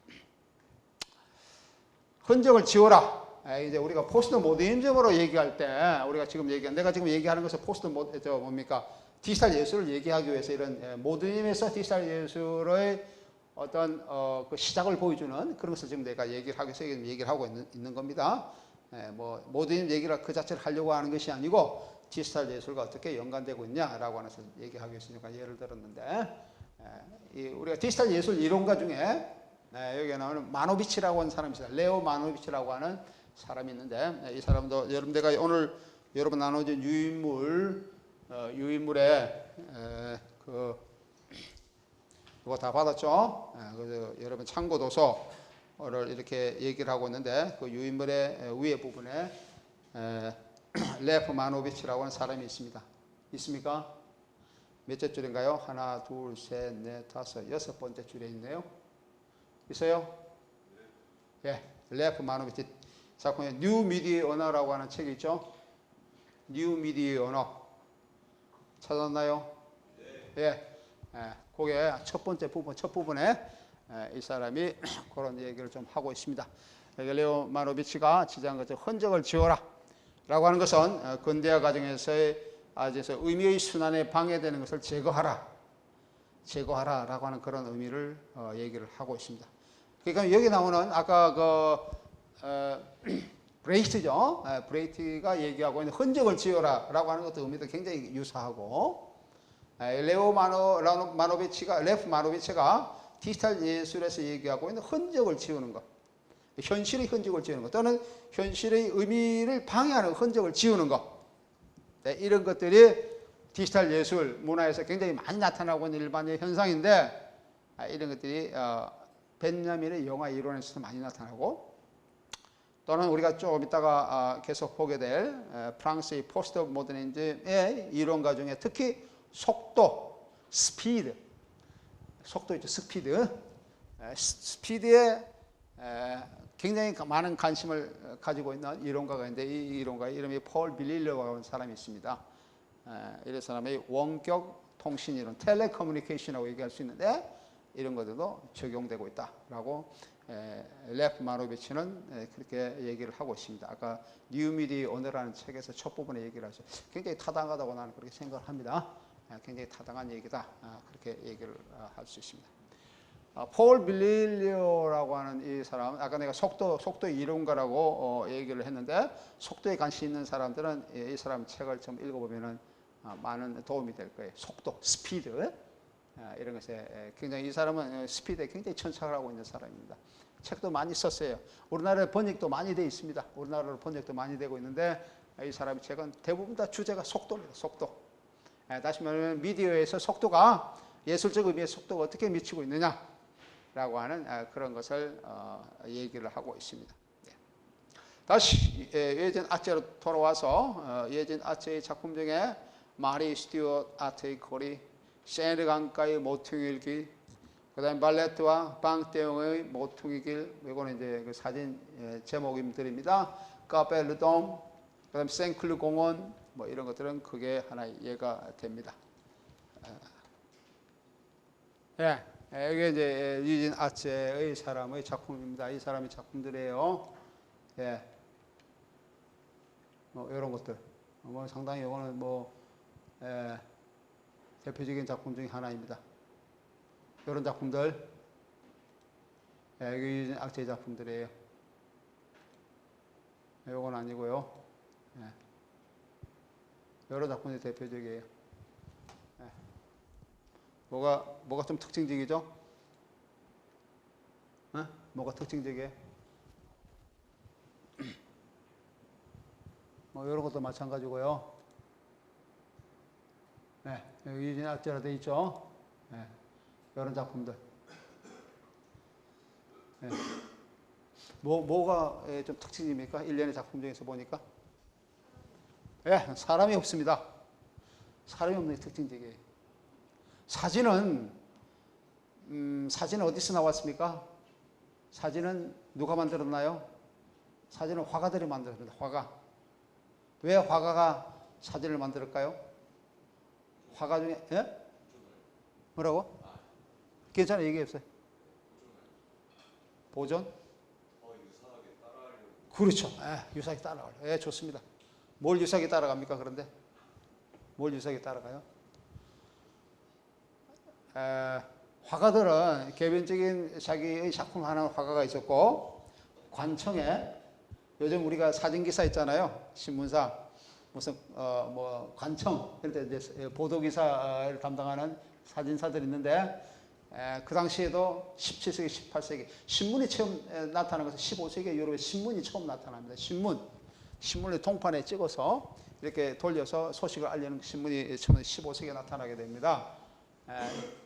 흔적을 지워라. 이제 우리가 포스트 모더니즘으로 얘기할 때, 내가 지금 얘기하는 것은 디지털 예술을 얘기하기 위해서 이런 모더니즘에서 디지털 예술의 어떤 그 시작을 보여주는 그런 것을 지금 내가 얘기를 하기 위해서 얘기를 하고 있는 겁니다. 모더니즘 얘기를 그 자체를 하려고 하는 것이 아니고 디지털 예술과 어떻게 연관되고 있냐라고 하는 것을 얘기하기 위해서 예를 들었는데, 우리가 디지털 예술 이론가 중에 여기에 나오는 마노비치라고 하는 사람이 있어요. 레오 마노비치라고 하는 사람이 있는데, 이 사람도 내가 오늘 여러분 나눠준 유인물에 그거 다 받았죠? 그래서 여러분 참고 도서를 이렇게 얘기를 하고 있는데, 그 유인물의 위에 부분에 레프 마노비치라고 하는 사람이 있습니다. 있습니까? 몇째 줄인가요? 하나, 둘, 셋, 넷, 다섯, 여섯 번째 줄에 있네요. 있어요? 예, 레프 마노비치 작품에 뉴 미디어 언어라고 하는 책이 있죠? 뉴 미디어 언어 찾았나요? 예, 그게 첫 부분에 이 사람이 그런 얘기를 좀 하고 있습니다. 레오 마노비치가 지적한 것처럼 흔적을 지워라 라고 하는 것은 근대화 과정에서의 의미의 순환에 방해되는 것을 제거하라라고 하는 그런 의미를 얘기를 하고 있습니다. 그러니까 여기 나오는 아까 브레이트죠. 브레이트가 얘기하고 있는 흔적을 지어라라고 하는 것도 의미도 굉장히 유사하고, 레프 마노비치가 디지털 예술에서 얘기하고 있는 흔적을 지우는 것, 현실의 흔적을 지우는 것, 또는 현실의 의미를 방해하는 흔적을 지우는 것, 이런 것들이 디지털 예술 문화에서 굉장히 많이 나타나고 있는 일반적인 현상인데, 이런 것들이 벤야민의 영화 이론에서도 많이 나타나고, 또는 우리가 좀 이따가 계속 보게 될 프랑스의 포스트 모더니즘의 이론가 중에 특히 속도, 스피드, 속도 있죠, 스피드에 굉장히 많은 관심을 가지고 있는 이론가가 있는데, 이 이론가의 이름이 폴 빌릴러라고 하는 사람이 있습니다. 이런 사람의 원격 통신 이론, 텔레커뮤니케이션이라고 얘기할 수 있는데, 이런 것들도 적용되고 있다라고 레프 마노비치는 그렇게 얘기를 하고 있습니다. 아까 뉴미디 오너라는 책에서 첫 부분에 얘기를 하죠. 굉장히 타당하다고 나는 그렇게 생각을 합니다. 굉장히 타당한 얘기다. 그렇게 얘기를 할 수 있습니다. 폴 빌릴리오라고 하는 이 사람, 아까 내가 속도의 이론가라고 얘기를 했는데, 속도에 관심 있는 사람들은 이 사람 책을 좀 읽어보면은 많은 도움이 될 거예요. 속도, 스피드, 이런 것에 굉장히, 이 사람은 스피드에 굉장히 천착을 하고 있는 사람입니다. 책도 많이 썼어요. 우리나라에 번역도 많이 되어 있습니다. 우리나라로 번역도 많이 되고 있는데, 이 사람의 책은 대부분 다 주제가 속도입니다. 속도. 다시 말하면 미디어에서 속도가, 예술적 의미의 속도가 어떻게 미치고 있느냐 라고 하는 그런 것을 얘기를 하고 있습니다. 다시 예전 아체로 돌아와서 예전 아체의 작품 중에 마리 스튜어트 아트의 거리, 세르 강가의 모퉁이의 길, 그 다음에 발레트와 방떼용의 모퉁이 길, 이거는 이제 그 사진 제목임들입니다. 카페 르돔, 그 다음에 생클루 공원, 뭐 이런 것들은 그게 하나의 예가 됩니다. 이게 이제 유진 아체의 사람의 작품입니다. 이 사람의 작품들이에요. 뭐 이런 것들, 뭐 상당히 이거는 뭐 대표적인 작품 중에 하나입니다. 이런 작품들, 이게 유진 아체의 작품들이에요. 이건 아니고요. 여러 작품이 대표적이에요. 뭐가 좀 특징적이죠? 뭐가 특징적이에요? 뭐 이런 것도 마찬가지고요. 여기 유진 아체로 되어 있죠? 이런 작품들. 뭐가 좀 특징입니까? 일련의 작품 중에서 보니까? 사람이 없습니다. 사람이 없는 게 특징적이에요. 사진은 어디서 나왔습니까? 사진은 누가 만들었나요? 사진은 화가들이 만들었습니다. 화가. 왜 화가가 사진을 만들었을까요? 화가 중에, 뭐라고? 괜찮아요. 얘기해보세요. 보존? 유사하게 따라하려고. 그렇죠. 유사하게 따라가요. 좋습니다. 뭘 유사하게 따라갑니까? 그런데? 뭘 유사하게 따라가요? 화가들은 개별적인 자기의 작품 하나 화가가 있었고, 관청에 요즘 우리가 사진기사 있잖아요. 신문사 무슨 뭐 관청 이럴 때 이제 보도기사를 담당하는 사진사들이 있는데, 그 당시에도 17세기, 18세기 신문이 처음 나타난 것은 15세기 유럽에 신문이 처음 나타납니다. 신문을 통판에 찍어서 이렇게 돌려서 소식을 알리는 신문이 처음 15세기에 나타나게 됩니다.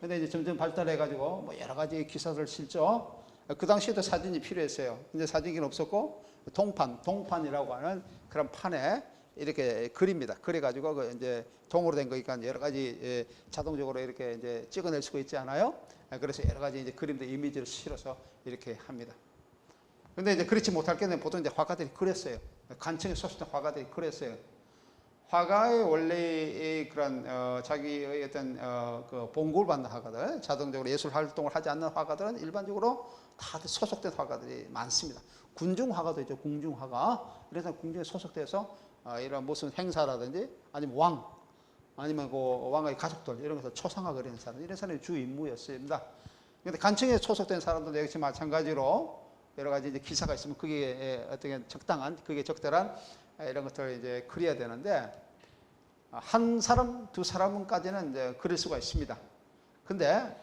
근데 이제 점점 발달해가지고 뭐 여러 가지 기사를 실죠. 그 당시에도 사진이 필요했어요. 근데 사진기는 없었고 동판이라고 하는 그런 판에 이렇게 그립니다. 그래가지고 그 이제 동으로 된 거니까 여러 가지 자동적으로 이렇게 이제 찍어낼 수가 있지 않아요? 그래서 여러 가지 이제 그림들 이미지를 실어서 이렇게 합니다. 근데 이제 그렇지 못할 경우는 보통 이제 화가들이 그렸어요. 관청에 소속된 화가들이 그렸어요. 화가의 원래 그런 자기의 어떤 그 봉급을 받는 화가들, 자동적으로 예술 활동을 하지 않는 화가들은 일반적으로 다들 소속된 화가들이 많습니다. 군중 화가도 있죠. 군중 화가. 그래서 궁중에 소속돼서 이런 무슨 행사라든지 아니면 왕, 아니면 그 왕의 가족들 이런 것을 초상화 그리는 사람, 이런 사람이 주 임무였습니다. 그런데 관청에 소속된 사람들도 역시 마찬가지로 여러 가지 이제 기사가 있으면 그게 어떻게 적당한, 그게 적절한 이런 것들을 이제 그려야 되는데, 한 사람, 두 사람까지는 이제 그릴 수가 있습니다. 근데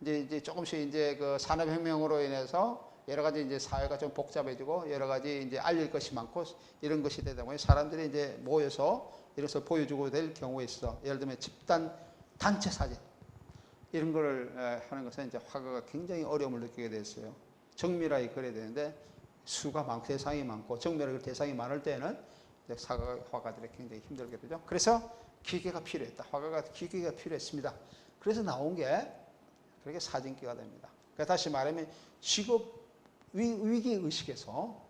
이제 조금씩 이제 그 산업혁명으로 인해서 여러 가지 이제 사회가 좀 복잡해지고 여러 가지 이제 알릴 것이 많고 이런 것이 되다 보니 사람들이 이제 모여서 이런 것을 보여주고 될 경우에 있어. 예를 들면 집단, 단체 사진. 이런 거를 하는 것은 이제 화가가 굉장히 어려움을 느끼게 됐어요. 정밀하게 그려야 되는데 수가 많고 대상이 많고 정밀하게 대상이 많을 때는 화가들이 굉장히 힘들게 되죠. 그래서 기계가 필요했다. 화가가 기계가 필요했습니다. 그래서 나온 게 그렇게 사진기가 됩니다. 그러니까 다시 말하면 직업 위기의식에서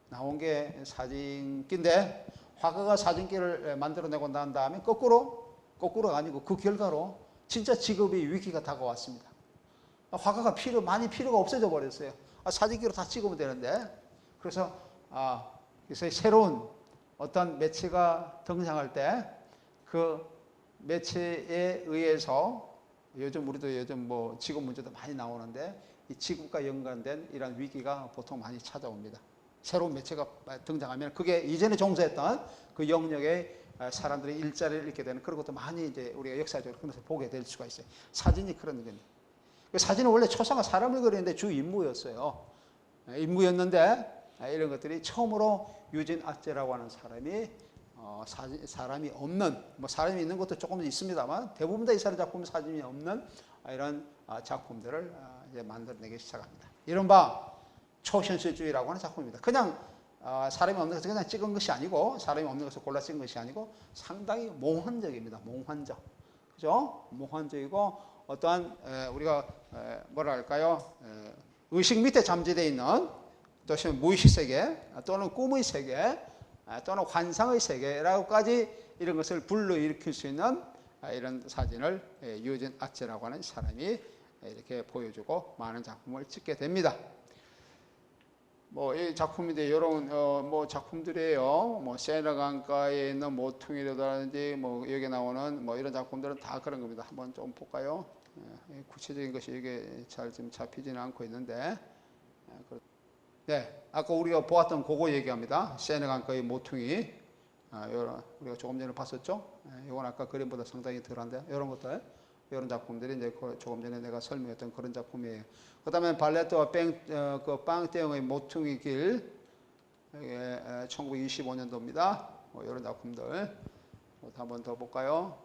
나온 게 사진기인데, 화가가 사진기를 만들어내고 난 다음에 거꾸로가 아니고 그 결과로 진짜 직업의 위기가 다가왔습니다. 화가가 많이 필요가 없어져 버렸어요. 사진기로 다 찍으면 되는데. 그래서 그래서 새로운 어떤 매체가 등장할 때 그 매체에 의해서 우리도 요즘 뭐 지구 문제도 많이 나오는데 이 지구과 연관된 이런 위기가 보통 많이 찾아옵니다. 새로운 매체가 등장하면 그게 이전에 종사했던 그 영역에 사람들이 일자리를 잃게 되는 그런 것도 많이 이제 우리가 역사적으로 그래서 보게 될 수가 있어요. 사진이 그런 겁니다. 그 사진은 원래 초상화 사람을 그리는데 주 임무였어요. 임무였는데 이런 것들이 처음으로 유진 아츠라고 하는 사람이 사람이 없는 뭐 사람이 있는 것도 조금 있습니다만 대부분 다 이 사람 작품은 사진이 없는 이런 작품들을 이제 만들어내기 시작합니다. 이른바 초현실주의라고 하는 작품입니다. 그냥 사람이 없는 것을 그냥 찍은 것이 아니고 사람이 없는 것을 골라 찍은 것이 아니고 상당히 몽환적입니다. 몽환적, 그죠? 몽환적이고 어떠한 우리가 뭐라 할까요? 의식 밑에 잠재되어 있는 또는 무의식 세계 또는 꿈의 세계 또는 환상의 세계라고까지 이런 것을 불러일으킬 수 있는 이런 사진을 유진 아츠라고 하는 사람이 이렇게 보여주고 많은 작품을 찍게 됩니다. 뭐 이 작품인데 이런 뭐 작품들이에요. 뭐 세나 강가에 있는 모퉁이라든지 뭐 여기 나오는 뭐 이런 작품들은 다 그런 겁니다. 한번 좀 볼까요? 구체적인 것이 이게 잘 지금 잡히지는 않고 있는데. 네, 아까 우리가 보았던 그거 얘기합니다. 세나 강가의 모퉁이. 우리가 조금 전에 봤었죠? 이건 아까 그림보다 상당히 덜한데 이런 것들. 이런 작품들이 이제 조금 전에 내가 설명했던 그런 작품이에요. 그 다음에 발레토와 빵땡의 모퉁이 길, 1925년도입니다. 이런 작품들. 한 번 더 볼까요?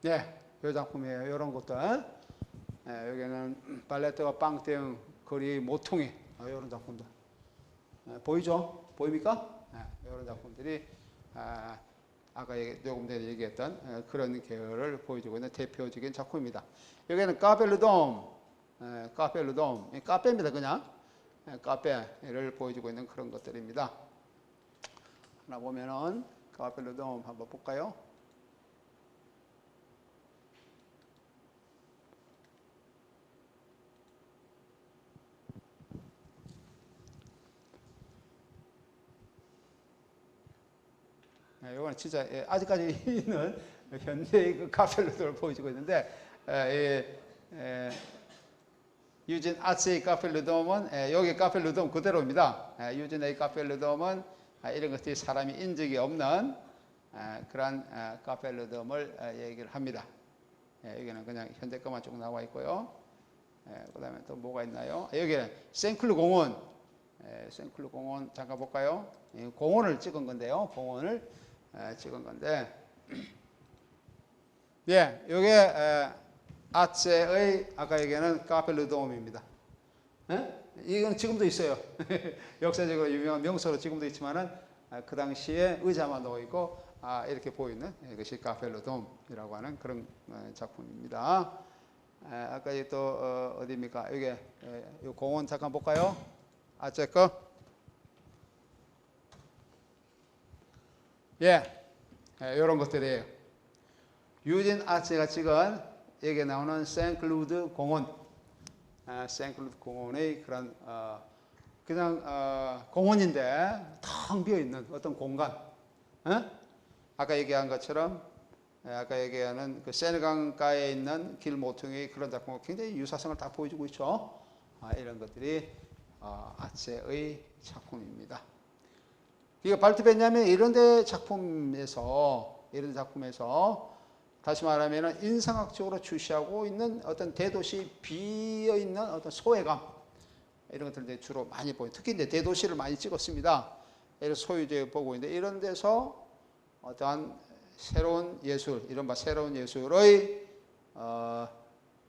네, 이 작품이에요. 이런 것들. 여기는 발레트와 빵땡 거리 모퉁이. 이런 작품들. 보이죠? 보입니까? 이런 작품들이 아까 조금 전에 얘기했던 그런 계열을 보여주고 있는 대표적인 작품입니다. 여기는 카펠르돔. 카펠르돔. 카페입니다, 그냥. 카페를 보여주고 있는 그런 것들입니다. 하나 보면은 카펠르돔 한번 볼까요? 이거는 진짜 아직까지 있는 현재의 그 카펠루돔을 보여주고 있는데 유진 아츠의 카펠루돔은 여기 카펠루돔 그대로입니다. 유진의 카펠루돔은 이런 것들이 사람이 인적이 없는 그런 카펠루돔을 얘기를 합니다. 여기는 그냥 현재 것만 쭉 나와 있고요. 그 다음에 또 뭐가 있나요? 여기는 생클루 공원. 생클루 공원 잠깐 볼까요? 공원을 찍은 건데요. 공원을 찍은 건데, 예, 이게 아츠의 아까 얘기하는 카펠루돔입니다. 이건 지금도 있어요. 역사적으로 유명한 명소로 지금도 있지만은 그 당시에 의자만 놓여 있고 이렇게 보이는 이것이 카펠루돔이라고 하는 그런 작품입니다. 아까 또 어디입니까? 이게 이 공원 잠깐 볼까요? 아츠 거. 예, 이런 것들이에요. 유진 아츠가 찍은 여기에 나오는 생클루드 공원, 생클루드 공원의 그런 그냥 공원인데 텅 비어 있는 어떤 공간. 아까 얘기한 것처럼 아까 얘기하는 그 세네강가에 있는 길 모퉁이 그런 작품 굉장히 유사성을 다 보여주고 있죠. 이런 것들이 아츠의 작품입니다. 이거 발트베냐면 이런 작품에서 다시 말하면 인상학적으로 주시하고 있는 어떤 대도시 비어 있는 어떤 소외감 이런 것들 주로 많이 보여요. 특히 이제 대도시를 많이 찍었습니다. 이런 소유주의 보고 있는데 이런 데서 어떠한 새로운 예술, 이른바 새로운 예술의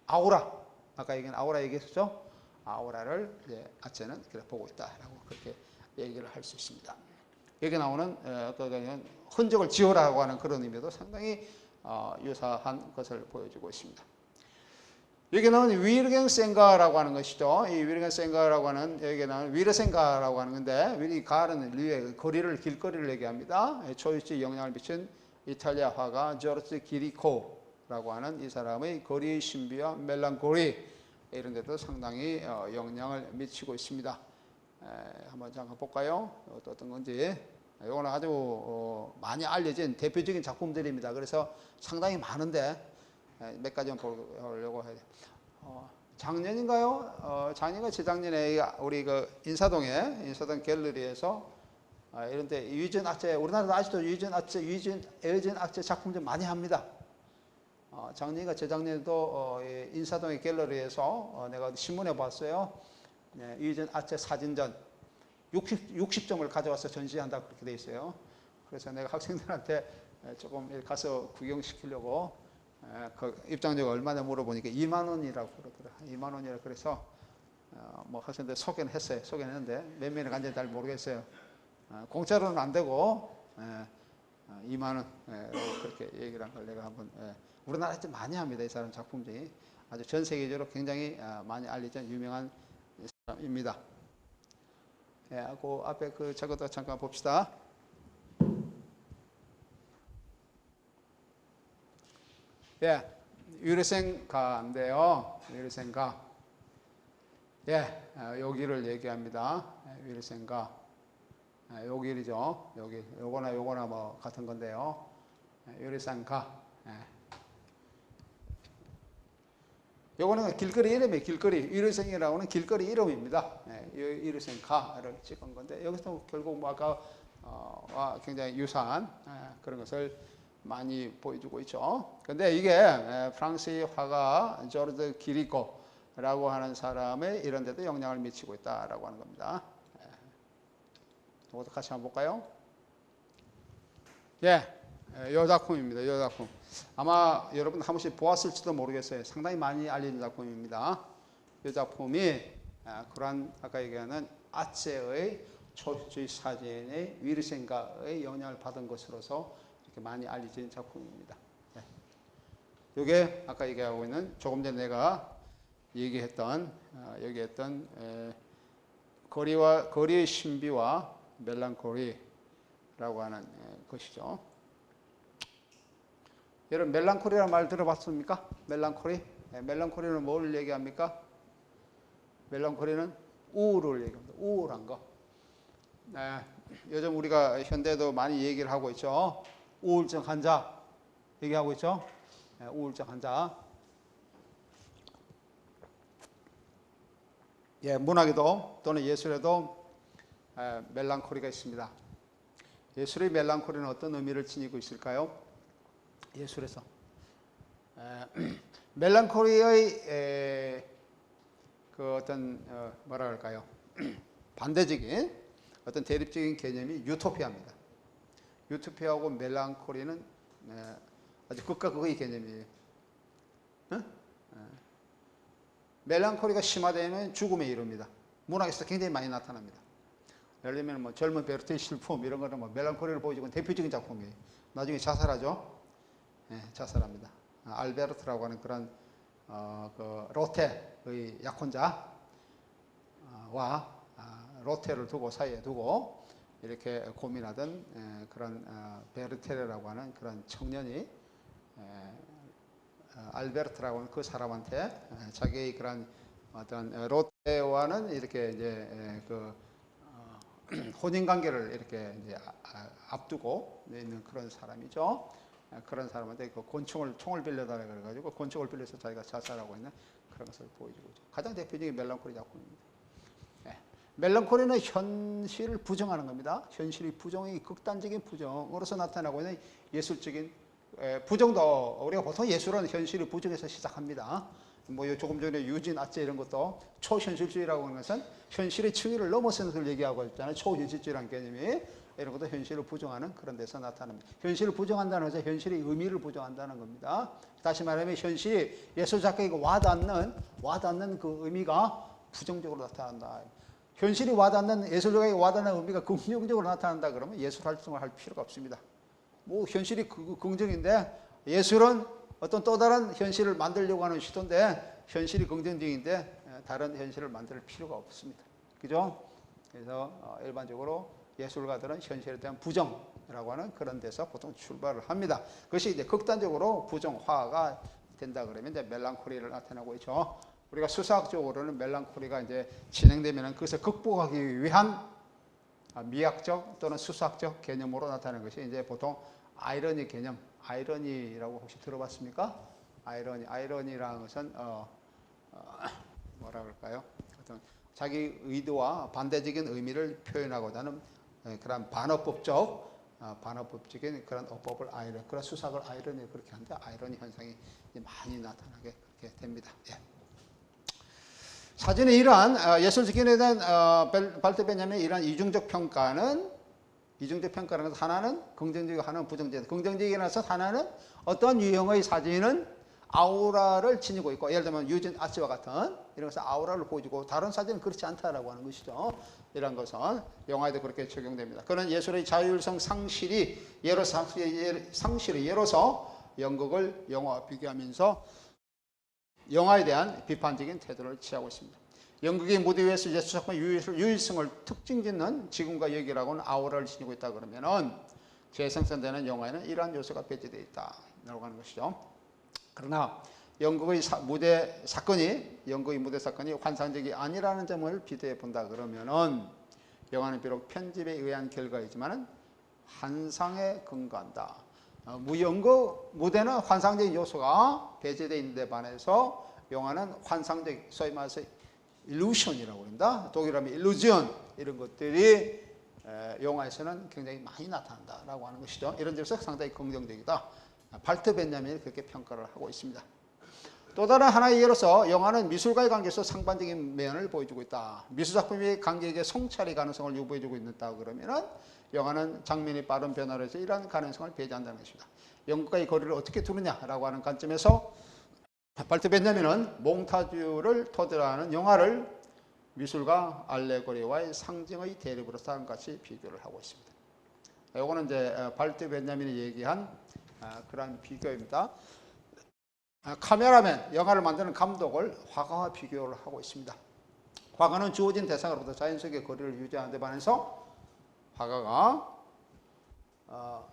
아우라, 아까 얘기한 아우라 얘기했었죠? 아우라를 이제 아츠는 보고 있다라고 그렇게 얘기를 할 수 있습니다. 여기 나오는 흔적을 지우라고 하는 그런 의미도 상당히 유사한 것을 보여주고 있습니다. 여기 나오는 위르겐센가라고 하는 것이죠. 이 위르겐센가라고 하는 여기 나오는 위르센가라고 하는 건데 이 가는 위에 거리를 길거리를 얘기합니다. 초유치 영향을 미친 이탈리아 화가 조르지 기리코라고 하는 이 사람의 거리 신비와 멜랑콜리 이런 데도 상당히 영향을 미치고 있습니다. 한번 잠깐 볼까요? 어떤 건지. 이거는 아주 많이 알려진 대표적인 작품들입니다. 그래서 상당히 많은데 몇 가지만 보려고 해요. 작년인가요? 작년과 재작년에 우리 그 인사동 갤러리에서 이런데 유전 악재, 우리나라도 아직도 유전 악재 작품들 많이 합니다. 작년과 재작년에도 인사동의 갤러리에서 내가 신문에 봤어요. 유전 악재 사진전 60점을 가져와서 전시한다 그렇게 돼 있어요. 그래서 내가 학생들한테 조금 가서 구경시키려고 그 입장료가 얼마나 물어보니까 2만 원이라고 그러더라. 2만 원이라 그래서 뭐 학생들 소개는 했어요. 소개는 했는데 몇 명이 간지는 잘 모르겠어요. 공짜로는 안 되고 2만 원 그렇게 얘기를 한 걸 내가 한번 우리나라에서 많이 합니다. 이 사람 작품들이 아주 전 세계적으로 굉장히 많이 알려진 유명한 사람입니다. 그 앞에 그 저것도 잠깐 봅시다. 위르센가인데요. 위르센가. 여기를 얘기합니다. 위르센가. 요 길이죠. 여기 요거나 뭐 같은 건데요. 위르센가. 요거는 길거리 이름이에요. 길거리. 위르센이라고는 길거리 이름입니다. 위르센가를 찍은 건데 여기서 결국 뭐 아까와 굉장히 유사한 그런 것을 많이 보여주고 있죠. 근데 이게 프랑스의 화가 조르드 기리코라고 하는 사람의 이런 데도 영향을 미치고 있다라고 하는 겁니다. 이것도 같이 한번 볼까요? 이 작품입니다. 이 작품. 아마 여러분 한 번씩 보았을지도 모르겠어요. 상당히 많이 알려진 작품입니다. 이 작품이 그런 아까 얘기하는 아체의 초주의 사진의 위르센가의 영향을 받은 것으로서 이렇게 많이 알려진 작품입니다. 이게 아까 얘기하고 있는 조금 전에 내가 얘기했던 거리의 신비와 멜랑콜리라고 하는 것이죠. 여러분 멜랑콜리라는 말 들어봤습니까? 멜랑콜리? 멜랑콜리는 뭘 얘기합니까? 멜랑콜리는 우울을 얘기합니다. 우울한 거. 요즘 우리가 현대도 많이 얘기를 하고 있죠. 우울증 환자 얘기하고 있죠. 우울증 환자. 문학에도 또는 예술에도 멜랑콜리가 있습니다. 예술의 멜랑콜리는 어떤 의미를 지니고 있을까요? 예술에서 멜랑콜리의 그 어떤 뭐라 할까요? 반대적인 어떤 대립적인 개념이 유토피아입니다. 유토피아하고 멜랑콜리는 아주 극과 극의 개념이에요. 멜랑콜리가 심화되면 죽음에 이릅니다. 문학에서 굉장히 많이 나타납니다. 예를 들면 뭐 젊은 베르테의 실품 이런 거는 뭐 멜랑콜리를 보여주는 대표적인 작품이에요. 나중에 자살하죠. 자살합니다. 알베르트라고 하는 그런 그 로테의 약혼자와 로테를 두고 사이에 두고 이렇게 고민하던 그런 베르테르라고 하는 그런 청년이 알베르트라고 하는 그 사람한테 자기의 그런 어떤 로테와는 이렇게 이제 그 혼인 관계를 이렇게 이제 앞두고 있는 그런 사람이죠. 그런 사람한테 그 총을 빌려달라 그래가지고 권총을 빌려서 자기가 자살하고 있는 그런 것을 보여주고 있죠. 가장 대표적인 멜랑콜리 작품입니다. 멜랑콜리는 현실을 부정하는 겁니다. 현실의 부정이 극단적인 부정으로서 나타나고 있는 예술적인 부정도 우리가 보통 예술은 현실의 부정에서 시작합니다. 뭐 조금 전에 유진 아체 이런 것도 초현실주의라고 하는 것은 현실의 층위를 넘어서는 걸 얘기하고 있잖아요. 초현실주의라는 개념이 이런 것도 현실을 부정하는 그런 데서 나타납니다. 현실을 부정한다는 것은 현실의 의미를 부정한다는 겁니다. 다시 말하면 현실이 예술 작가에게 와닿는 그 의미가 부정적으로 나타난다. 현실이 와닿는 예술가에게 와닿는 의미가 긍정적으로 나타난다 그러면 예술 활동을 할 필요가 없습니다. 뭐 현실이 긍정인데 예술은 어떤 또 다른 현실을 만들려고 하는 시도인데 현실이 긍정적인데 다른 현실을 만들 필요가 없습니다. 그죠? 그래서 일반적으로 예술가들은 현실에 대한 부정이라고 하는 그런 데서 보통 출발을 합니다. 그것이 이제 극단적으로 부정화가 된다 그러면 이제 멜랑콜리를 나타나고 있죠. 우리가 수사학적으로는 멜랑콜리가 이제 진행되면 그것을 극복하기 위한 미학적 또는 수사학적 개념으로 나타나는 것이 이제 보통 아이러니 개념, 아이러니라고 혹시 들어봤습니까? 아이러니라는 것은 뭐라 그럴까요? 어떤 자기 의도와 반대적인 의미를 표현하고자 하는 그런 반어법적인 그런 어법을 그런 수사학을 아이러니 그렇게 하는데 아이러니 현상이 많이 나타나게 그렇게 됩니다. 예. 사진의 이러한 예술 직인에 대한 발트 베냐민의 이러한 이중적 평가는 하나는 긍정적이고 하나는 부정적. 긍정적이라서 하나는 어떤 유형의 사진은 아우라를 지니고 있고 예를 들면 유진 아츠와 같은 이런 것은 아우라를 보여주고 다른 사진은 그렇지 않다라고 하는 것이죠. 이런 것은 영화에도 그렇게 적용됩니다. 그런 예술의 자율성 상실이 예로서 연극을 영화와 비교하면서 영화에 대한 비판적인 태도를 취하고 있습니다. 연극의 무대 위에서 예술작품의 유일성을 특징 짓는 지금과 여기라고는 아우라를 지니고 있다 그러면은 재생산되는 영화에는 이러한 요소가 배제되어 있다라고 하는 것이죠. 그러나 연극의 무대 사건이 환상적이 아니라는 점을 비교해 본다 그러면은 영화는 비록 편집에 의한 결과이지만은 환상에 근거한다. 연극 무대는 환상적인 요소가 배제되어 있는 데 반해서 영화는 환상적, 소위 말해서 일루션이라고 합니다. 독일어 하면 일루전 이런 것들이 영화에서는 굉장히 많이 나타난다라고 하는 것이죠. 이런 점에서 상당히 긍정적이다. 발트 베냐민이 그렇게 평가를 하고 있습니다. 또 다른 하나의 예로서 영화는 미술과의 관계에서 상반적인 면을 보여주고 있다. 미술작품이 관객에게 성찰의 가능성을 유보해주고 있다 그러면은 영화는 장면이 빠른 변화로 해서 이러한 가능성을 배제한다는 것입니다. 연극과의 거리를 어떻게 두느냐라고 하는 관점에서 발트 베냐민은 몽타주를 토대로 하는 영화를 미술과 알레고리와의 상징의 대립으로 다음과 같이 비교를 하고 있습니다. 이거는 이제 발트 베냐민이 얘기한 그런 비교입니다. 카메라맨, 영화를 만드는 감독을 화가와 비교를 하고 있습니다. 화가는 주어진 대상으로부터 자연스럽게 거리를 유지하는 데 반해서 화가가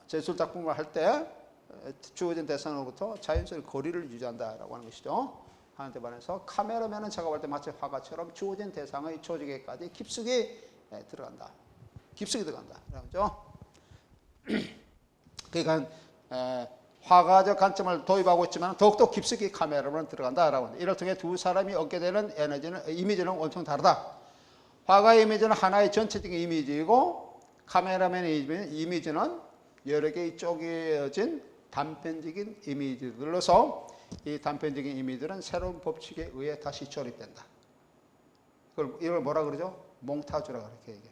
제술작품을 할 때 주어진 대상으로부터 자연스럽게 거리를 유지한다라고 하는 것이죠. 하는 데 반해서 카메라맨은 작업할 때 마치 화가처럼 주어진 대상의 조직에까지 깊숙이 들어간다. 깊숙이 들어간다. 그렇죠? 그러니까 화가적 관점을 도입하고 있지만 더욱더 깊숙이 카메라맨은 들어간다라고 합니다. 이를 통해 두 사람이 얻게 되는 이미지는 엄청 다르다. 화가의 이미지는 하나의 전체적인 이미지이고 카메라맨의 이미지는 여러 개의 쪼개진 단편적인 이미지들로서 이 단편적인 이미지들은 새로운 법칙에 의해 다시 조립된다. 이걸 뭐라 그러죠? 몽타주라고 그렇게 얘기합니다.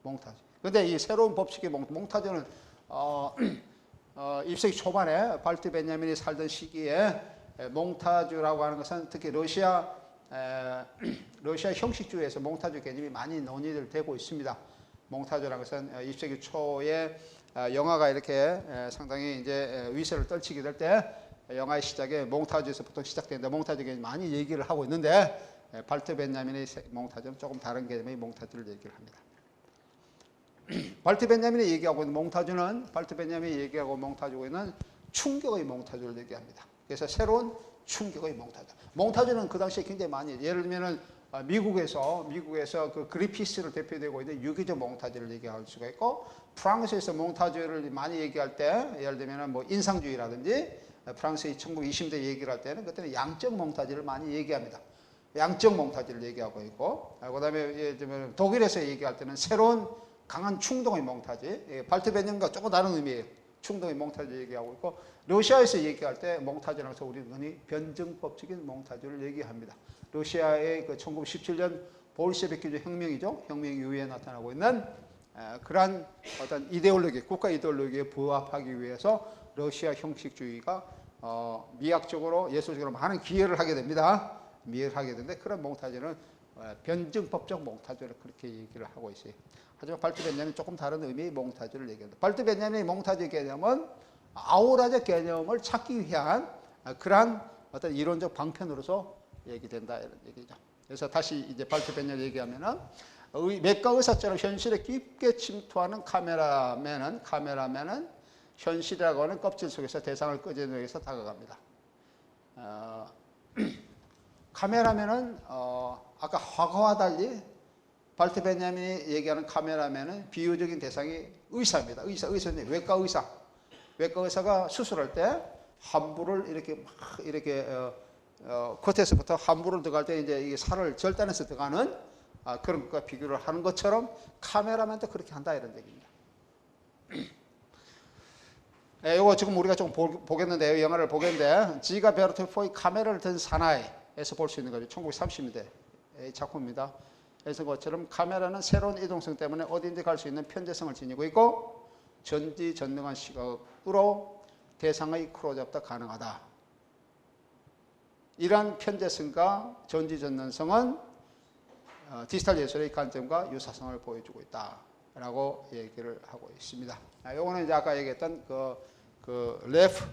몽타주. 근데 이 새로운 법칙의 몽타주는 20세기 초반에 발트 베냐민이 살던 시기에 몽타주라고 하는 것은 특히 러시아 형식주의에서 몽타주 개념이 많이 논의되고 있습니다. 몽타주라는 것은 20세기 초에 영화가 이렇게 상당히 이제 위세를 떨치게 될 때 영화의 시작에 몽타주에서 보통 시작되는데 몽타주 개념이 많이 얘기를 하고 있는데 발트 베냐민의 몽타주는 조금 다른 개념의 몽타주를 얘기를 합니다. 발트 베냐민이 얘기하고 있는 몽타주는 발트 베냐민이 얘기하고 몽타주는 충격의 몽타주를 얘기합니다. 그래서 새로운 충격의 몽타주. 몽타주는 그 당시에 굉장히 많이 예를 들면은 미국에서 그 그리피스를 대표되고 있는 유기적 몽타주를 얘기할 수가 있고 프랑스에서 몽타주를 많이 얘기할 때 예를 들면은 뭐 인상주의라든지 프랑스의 1920대 얘기를 할 때는 그때는 양적 몽타주를 많이 얘기합니다. 양적 몽타주를 얘기하고 있고 그다음에 예를 들면 독일에서 얘기할 때는 새로운 강한 충동의 몽타주, 발트 베냐민과 조금 다른 의미예요. 충동의 몽타주 얘기하고 있고 러시아에서 얘기할 때 몽타주라고 해서 우리는 흔히 변증법적인 몽타주를 얘기합니다. 러시아의 그 1917년 볼셰비키주 혁명이죠. 혁명 이후에 나타나고 있는 그러한 어떤 이데올로기, 국가 이데올로기에 부합하기 위해서 러시아 형식주의가 미학적으로 예술적으로 많은 기여를 하게 됩니다. 미해를 하게 되는데 그런 몽타주는 변증법적 몽타주를 그렇게 얘기를 하고 있어요. 하지만 발트 벤야민은 조금 다른 의미의 몽타주를 얘기합니다. 발트 벤야민의 몽타주 개념은 아우라적 개념을 찾기 위한 그러한 어떤 이론적 방편으로서 얘기된다 이런 얘기죠. 그래서 다시 이제 발트 벤야민 얘기하면은 맥과 의사처럼 현실에 깊게 침투하는 카메라맨은 현실이라고 하는 껍질 속에서 대상을 끄집어내기 위해서 다가갑니다. 카메라맨은 아까 화가와 달리 발트 벤야민이 얘기하는 카메라맨은 비유적인 대상이 의사입니다. 의사는 외과 의사. 외과 의사가 수술할 때 함부를 이렇게 겉에서부터 함부를 들어갈 때 이제 이 살을 절단해서 들어가는 그런 것과 비교를 하는 것처럼 카메라맨도 그렇게 한다 이런 얘기입니다. 이거 지금 우리가 좀 보겠는데요. 영화를 보겠는데 지가 베르토포의 카메라를 든 사나이에서 볼 수 있는 거죠. 1930년대 작품입니다. 그래서 것처럼 카메라는 새로운 이동성 때문에 어딘지 갈 수 있는 편재성을 지니고 있고 전지전능한 시각으로 대상의 클로즈업도 가능하다. 이러한 편재성과 전지전능성은 디지털 예술의 관점과 유사성을 보여주고 있다라고 얘기를 하고 있습니다. 요거는 이제 아까 얘기했던 그 레프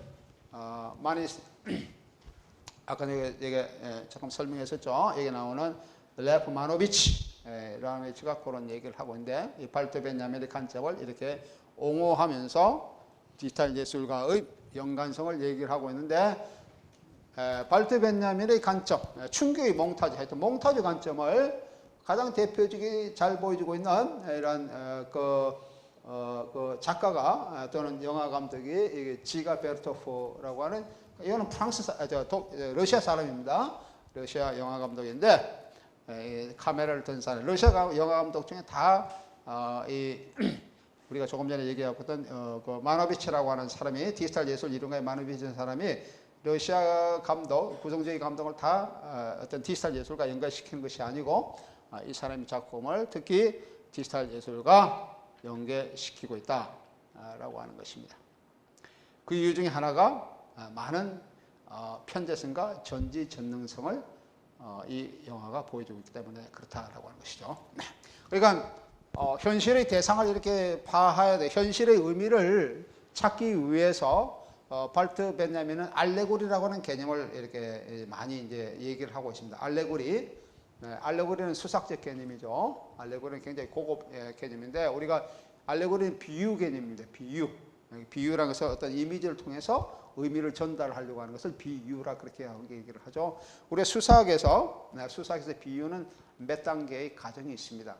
마니스 아까 얘기 조금 설명했었죠. 여기 나오는 레프 마노비치라는 위치가 그런 얘기를 하고 있는데 이 발트 벤야민의 관점을 이렇게 옹호하면서 디지털 예술가의 연관성을 얘기를 하고 있는데 발트 벤야민의 관점, 충격의 몽타주, 하여튼 몽타주 관점을 가장 대표적이 잘 보여주고 있는 이런 그 작가가 또는 영화 감독이 지가 베르토프라고 하는 이거는 러시아 사람입니다. 러시아 영화 감독인데 카메라를 든 사람. 러시아 영화 감독 중에 다 우리가 조금 전에 얘기했던 그 마노비치라고 하는 사람이 디지털 예술 이론가의 마노비치라는 사람이 러시아 감독, 구성주의 감독을 다 어떤 디지털 예술과 연결시키는 것이 아니고 이 사람의 작품을 특히 디지털 예술과 연계시키고 있다라고 하는 것입니다. 그 이유 중에 하나가 많은 편재성과 전지전능성을 이 영화가 보여주고 있기 때문에 그렇다라고 하는 것이죠. 그러니까 현실의 대상을 이렇게 파해야 돼. 현실의 의미를 찾기 위해서 발트 벤야민은 알레고리라고 하는 개념을 이렇게 많이 이제 얘기를 하고 있습니다. 알레고리는 수학적 개념이죠. 알레고리는 굉장히 고급 개념인데 우리가 알레고리는 비유 개념입니다. 비유라는 것은 어떤 이미지를 통해서 의미를 전달하려고 하는 것을 비유라 그렇게 얘기를 하죠. 우리 수사학에서 비유는 몇 단계의 과정이 있습니다.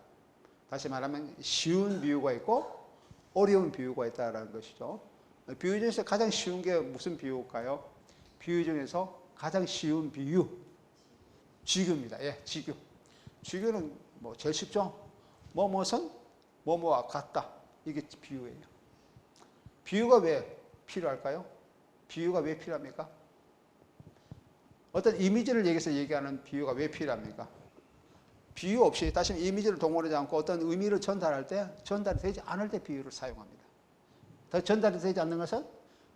다시 말하면 쉬운 비유가 있고 어려운 비유가 있다는 것이죠. 비유 중에서 가장 쉬운 게 무슨 비유일까요? 비유 중에서 가장 쉬운 비유 쥐규입니다. 쥐규. 쥐규는 뭐 제일 쉽죠. 뭐뭐는 뭐뭐와 같다. 이게 비유예요. 비유가 왜 필요할까요? 비유가 왜 필요합니까? 어떤 이미지를 얘기하는 비유가 왜 필요합니까? 비유 없이 다시 이미지를 동원하지 않고 어떤 의미를 전달할 때 전달이 되지 않을 때 비유를 사용합니다. 전달이 되지 않는 것은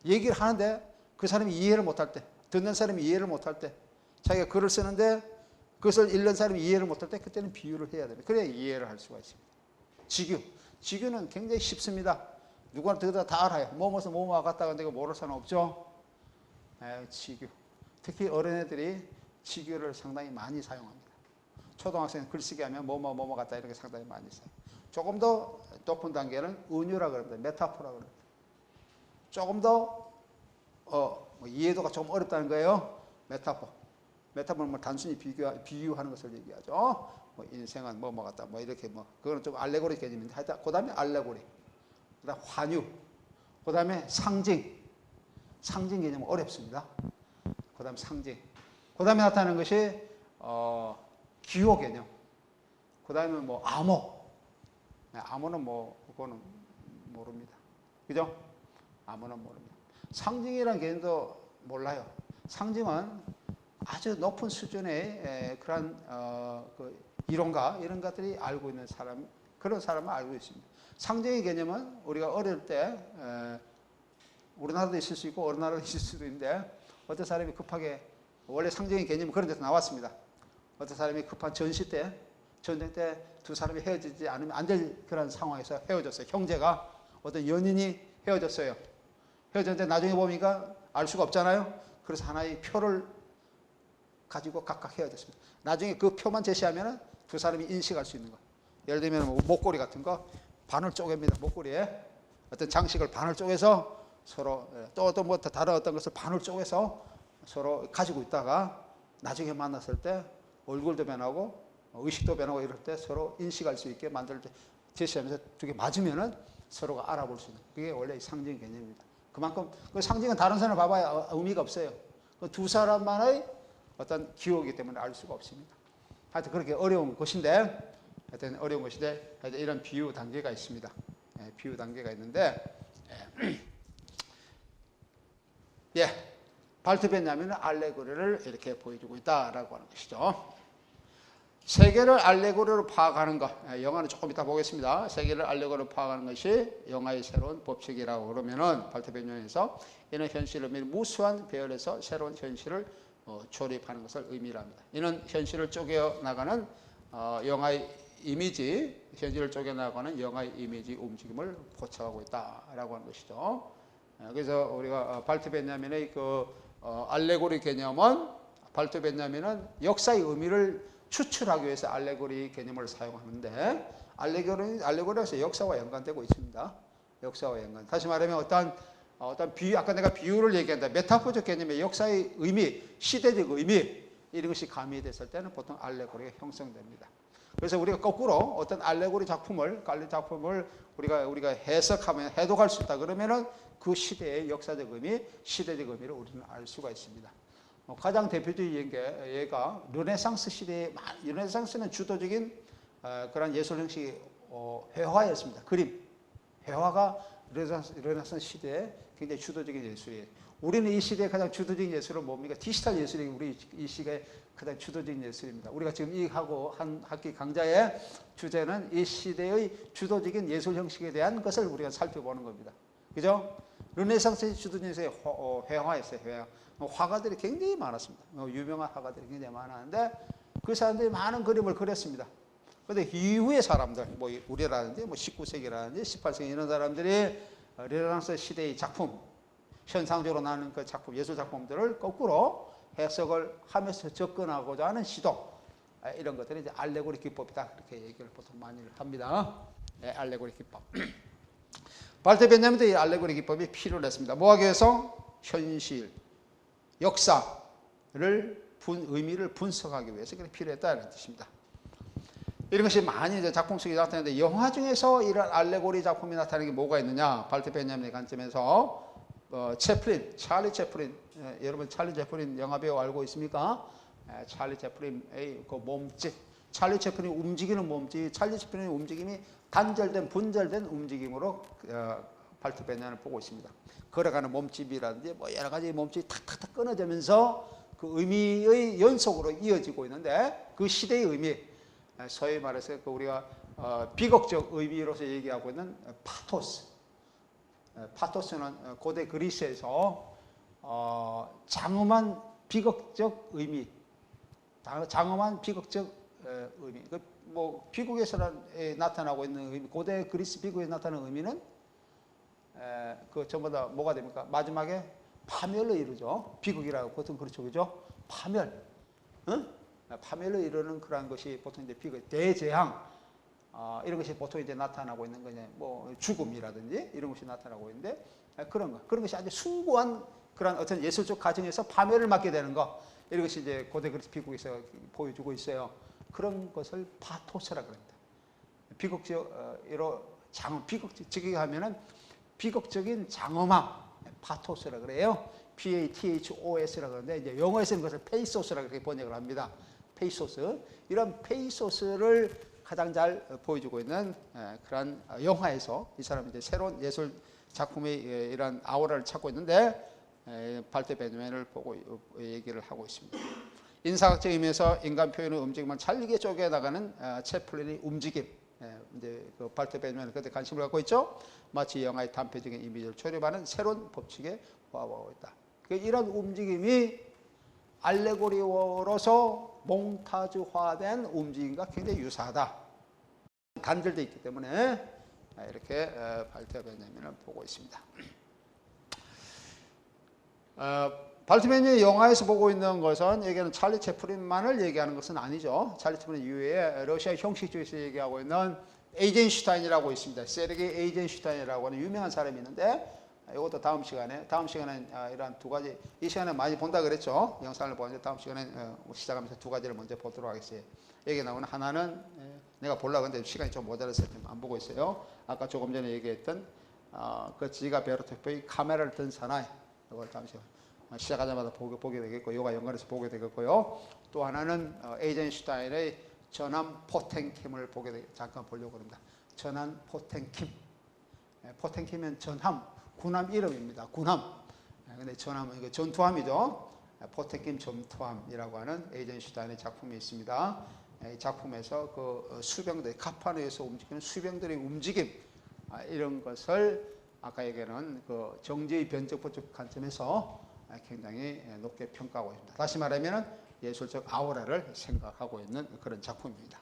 얘기를 하는데 그 사람이 이해를 못할 때, 듣는 사람이 이해를 못할 때, 자기가 글을 쓰는데 그것을 읽는 사람이 이해를 못할 때 그때는 비유를 해야 됩니다. 그래야 이해를 할 수가 있습니다. 지규는 굉장히 쉽습니다. 누구나 다 알아요. 뭐뭐서 뭐뭐와 같다고 하는데 모를 사람 없죠. 지규. 특히 어린애들이 지규를 상당히 많이 사용합니다. 초등학생 글쓰기 하면 뭐뭐 같다 이렇게 상당히 많이 써요. 조금 더 높은 단계는 은유라 그럽니다. 메타포라 그럽니다. 조금 더 이해도가 좀 어렵다는 거예요. 메타포는 뭐 단순히 비유하는 것을 얘기하죠. 뭐 인생은 뭐뭐 같다. 뭐 이렇게 그거는 좀 알레고리 개념인데 하여튼 그다음에 알레고리. 그다음 환유. 그다음에 상징 개념은 어렵습니다. 그다음 상징. 그다음에 나타나는 것이 기호 개념. 그다음에 뭐 암호. 암호는 그거는 모릅니다. 그죠? 암호는 모릅니다. 상징이라는 개념도 몰라요. 상징은 아주 높은 수준의 그런 그 이론가 이런 것들이 알고 있는 사람, 그런 사람은 알고 있습니다. 상징의 개념은 우리가 어릴 때 우리나라도 있을 수 있고 어느 나라도 있을 수도 있는데 어떤 사람이 급하게 원래 상징의 개념은 그런 데서 나왔습니다. 어떤 사람이 급한 전시 때, 전쟁 때 두 사람이 헤어지지 않으면 안 될 그런 상황에서 헤어졌어요. 형제가 어떤 연인이 헤어졌어요. 헤어졌는데 나중에 보니까 알 수가 없잖아요. 그래서 하나의 표를 가지고 각각 헤어졌습니다. 나중에 그 표만 제시하면 두 사람이 인식할 수 있는 거. 예를 들면 뭐 목걸이 같은 거 반을 쪼갭니다. 목걸이에 어떤 장식을 반을 쪼개서 서로 또 뭐 다른 어떤 것을 반을 쪼개서 서로 가지고 있다가 나중에 만났을 때 얼굴도 변하고 의식도 변하고 이럴 때 서로 인식할 수 있게 만들 때 제시하면서 두 개 맞으면은 서로가 알아볼 수 있는 그게 원래 상징 개념입니다. 그만큼 그 상징은 다른 사람을 봐봐야 의미가 없어요. 그 두 사람만의 어떤 기호이기 때문에 알 수가 없습니다. 하여튼 그렇게 어려운 것인데 하여튼 어려운 것인데 하여튼 이런 비유 단계가 있습니다. 비유 단계가 있는데 발트벤야민은 알레고리를 이렇게 보여주고 있다라고 하는 것이죠. 세계를 알레고리로 파악하는 것, 영화는 조금 이따 보겠습니다. 세계를 알레고리로 파악하는 것이 영화의 새로운 법칙이라고 그러면은 발트벤야민에서 이는 현실을 무수한 배열에서 새로운 현실을 조립하는 것을 의미합니다. 이는 현실을 쪼개 나가는 영화의 이미지, 현실을 쪼개 나가는 영화의 이미지 움직임을 포착하고 있다라고 하는 것이죠. 그래서 우리가 발트벤야민의 그 알레고리 개념은 발트벤야민은 역사의 의미를 추출하기 위해서 알레고리 개념을 사용하는데 알레고리에서 역사와 연관되고 있습니다. 역사와 연관. 다시 말하면 어떤 비유, 아까 내가 비유를 얘기한다. 메타포적 개념의 역사의 의미, 시대적 의미 이런 것이 가미됐을 때는 보통 알레고리가 형성됩니다. 그래서 우리가 거꾸로 어떤 알레고리 작품을 우리가 해석하면 해독할 수 있다 그러면은 그 시대의 역사적 의미, 시대적 의미를 우리는 알 수가 있습니다. 가장 대표적인 예가 르네상스 시대의 르네상스는 주도적인 그런 예술 형식이 회화였습니다. 그림, 회화가 르네상스 시대의 굉장히 주도적인 예술이에요. 우리는 이 시대의 가장 주도적인 예술은 뭡니까? 디지털 예술이 우리 이 시대의 가장 주도적인 예술입니다. 우리가 지금 이 한 학기 강좌의 주제는 이 시대의 주도적인 예술 형식에 대한 것을 우리가 살펴보는 겁니다. 그죠? 르네상스의 주도적인 예술이 회화였어요. 회화. 화가들이 굉장히 많았습니다. 유명한 화가들이 굉장히 많았는데 그 사람들이 많은 그림을 그렸습니다. 그런데 이후의 사람들, 뭐 우리라든지 뭐 19세기라든지 18세기 이런 사람들이 르네상스 시대의 작품, 현상적으로 나는 그 작품, 예술 작품들을 거꾸로 해석을 하면서 접근하고자 하는 시도, 이런 것들이 이제 알레고리 기법이다. 그렇게 얘기를 보통 많이 합니다. 알레고리 기법. 발트벤야민도 이 알레고리 기법이 필요를 했습니다. 뭐 하기 위해서? 현실, 역사를 의미를 분석하기 위해서 그게 필요했다는 뜻입니다. 이런 것이 많이 이제 작품 속에 나타나는데 영화 중에서 이런 알레고리 작품이 나타나는 게 뭐가 있느냐? 발트벤야민의 관점에서 찰리 채플린, 여러분 찰리 채플린 영화배우 알고 있습니까? 찰리 채플린의 그 몸짓, 찰리 채플린이 움직이는 몸짓, 찰리 채플린의 움직임이 단절된 분절된 움직임으로 발트벤야민을 보고 있습니다. 걸어가는 몸집이라든지 뭐 여러 가지 몸집이 탁탁탁 끊어지면서 그 의미의 연속으로 이어지고 있는데 그 시대의 의미, 소위 말해서 그 우리가 비극적 의미로서 얘기하고 있는 파토스. 파토스는 고대 그리스에서 장엄한 비극적 의미, 장엄한 비극적 의미. 뭐 비극에서 나타나고 있는 의미, 고대 그리스 비극에 나타나는 의미는 그 전부 다 뭐가 됩니까? 마지막에 파멸을 이루죠. 비극이라고 보통 그렇죠, 그죠? 파멸, 응? 파멸을 이루는 그러한 것이 보통 이제 비극, 대재앙, 이런 것이 보통 이제 나타나고 있는 거냐, 뭐 죽음이라든지 이런 것이 나타나고 있는데 그런 것이 아주 숭고한 그런 어떤 예술적 과정에서 파멸을 맞게 되는 거, 이런 것이 이제 고대 그리스 비극에서 보여주고 있어요. 그런 것을 파토스라고 합니다. 비극적이게 하면은 비극적인 장엄함, 파토스라 그래요. PATHOS라고 그러는데 이제 영어에서는 그것을 페이소스라고 그렇게 번역을 합니다. 페이소스. 이런 페이소스를 가장 잘 보여주고 있는 그런 영화에서 이 사람이 이제 새로운 예술 작품의 이런 아우라를 찾고 있는데 발트벤야민을 보고 얘기를 하고 있습니다. 인사학적 의미에서 인간 표현의 움직임을 잘게 쪼개 나가는 채플린의 움직임. 이제 그 발트벤야민은 그때 관심을 갖고 있죠. 마치 영화의 단편적인 이미지를 조립하는 새로운 법칙에 부합하고 있다. 이런 움직임이 알레고리로서 몽타주화된 움직임과 굉장히 유사하다. 단절되어 있기 때문에 이렇게 발트와 베냐민을 보고 있습니다. 발트베냐민이 영화에서 보고 있는 것은 여기는 찰리 채플린만을 얘기하는 것은 아니죠. 찰리 채플린 이후에 러시아 형식주의에서 얘기하고 있는 에이젠슈타인이라고 있습니다. 세르게이 에이젠슈타인이라고 하는 유명한 사람이 있는데 이것도 다음 시간엔 이런 두 가지, 이 시간에 많이 본다 그랬죠. 영상을 보는데 다음 시간에 시작하면서 두 가지를 먼저 보도록 하겠어요. 여기 나오는 하나는 내가 보려고 했는데 시간이 좀 모자라서 안 보고 있어요. 아까 조금 전에 얘기했던 그 지가 베르토프의 카메라를 든 사나이, 이걸 잠시 시작하자마자 보게 되겠고, 이거와 연관해서 보게 되겠고요. 또 하나는 에이젠슈타인의 전함 포텐킴을 잠깐 보려고 합니다. 전함 포텐킴. 포텐킴은 전함, 군함 이름입니다. 군함. 근데 전함은 이거 전투함이죠. 포텐킴 전투함이라고 하는 에이젠슈타인의 작품이 있습니다. 이 작품에서 그 수병들, 카파노에서 움직이는 수병들의 움직임, 이런 것을 아까 얘기하는 그 정제의 변적법 관점에서 굉장히 높게 평가하고 있습니다. 다시 말하면 예술적 아우라를 생각하고 있는 그런 작품입니다.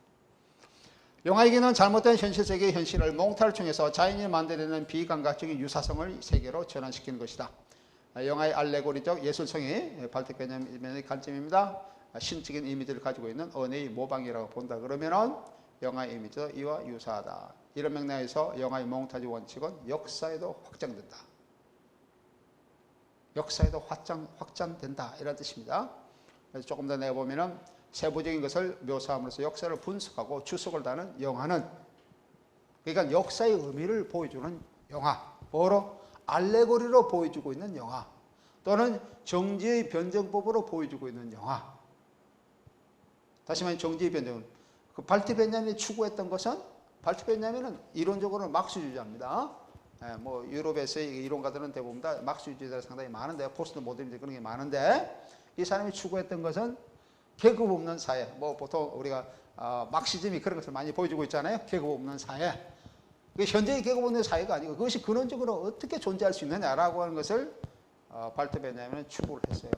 영화에게는 잘못된 현실 세계의 현실을 몽타를 통해서 자연이 만들어내는 비감각적인 유사성을 세계로 전환시키는 것이다. 영화의 알레고리적 예술성이 발트 베냐민의 관점입니다. 신적인 이미지를 가지고 있는 언어의 모방이라고 본다 그러면은 영화의 이미지도 이와 유사하다. 이런 맥락에서 영화의 몽타주 원칙은 역사에도 확장된다. 역사에도 확장된다. 이런 뜻입니다. 그래서 조금 더 내보면은 세부적인 것을 묘사함으로써 역사를 분석하고 주석을 다는 영화는, 그러니까 역사의 의미를 보여주는 영화, 뭐로? 알레고리로 보여주고 있는 영화, 또는 정지의 변정법으로 보여주고 있는 영화. 다시 말해 정지의 변정은 그 발트 베냐민이 추구했던 것은, 발트 베냐민은 이론적으로는 막스주의자입니다. 뭐 유럽에서의 이론가들은 대부분 다 막스주의자가 상당히 많은데, 포스트 모더니즘 그런 게 많은데, 이 사람이 추구했던 것은 계급 없는 사회. 뭐 보통 우리가 막시즘이 그런 것을 많이 보여주고 있잖아요. 계급 없는 사회. 현재의 계급 없는 사회가 아니고 그것이 근원적으로 어떻게 존재할 수 있느냐라고 하는 것을 발트 베냐민은 추구를 했어요.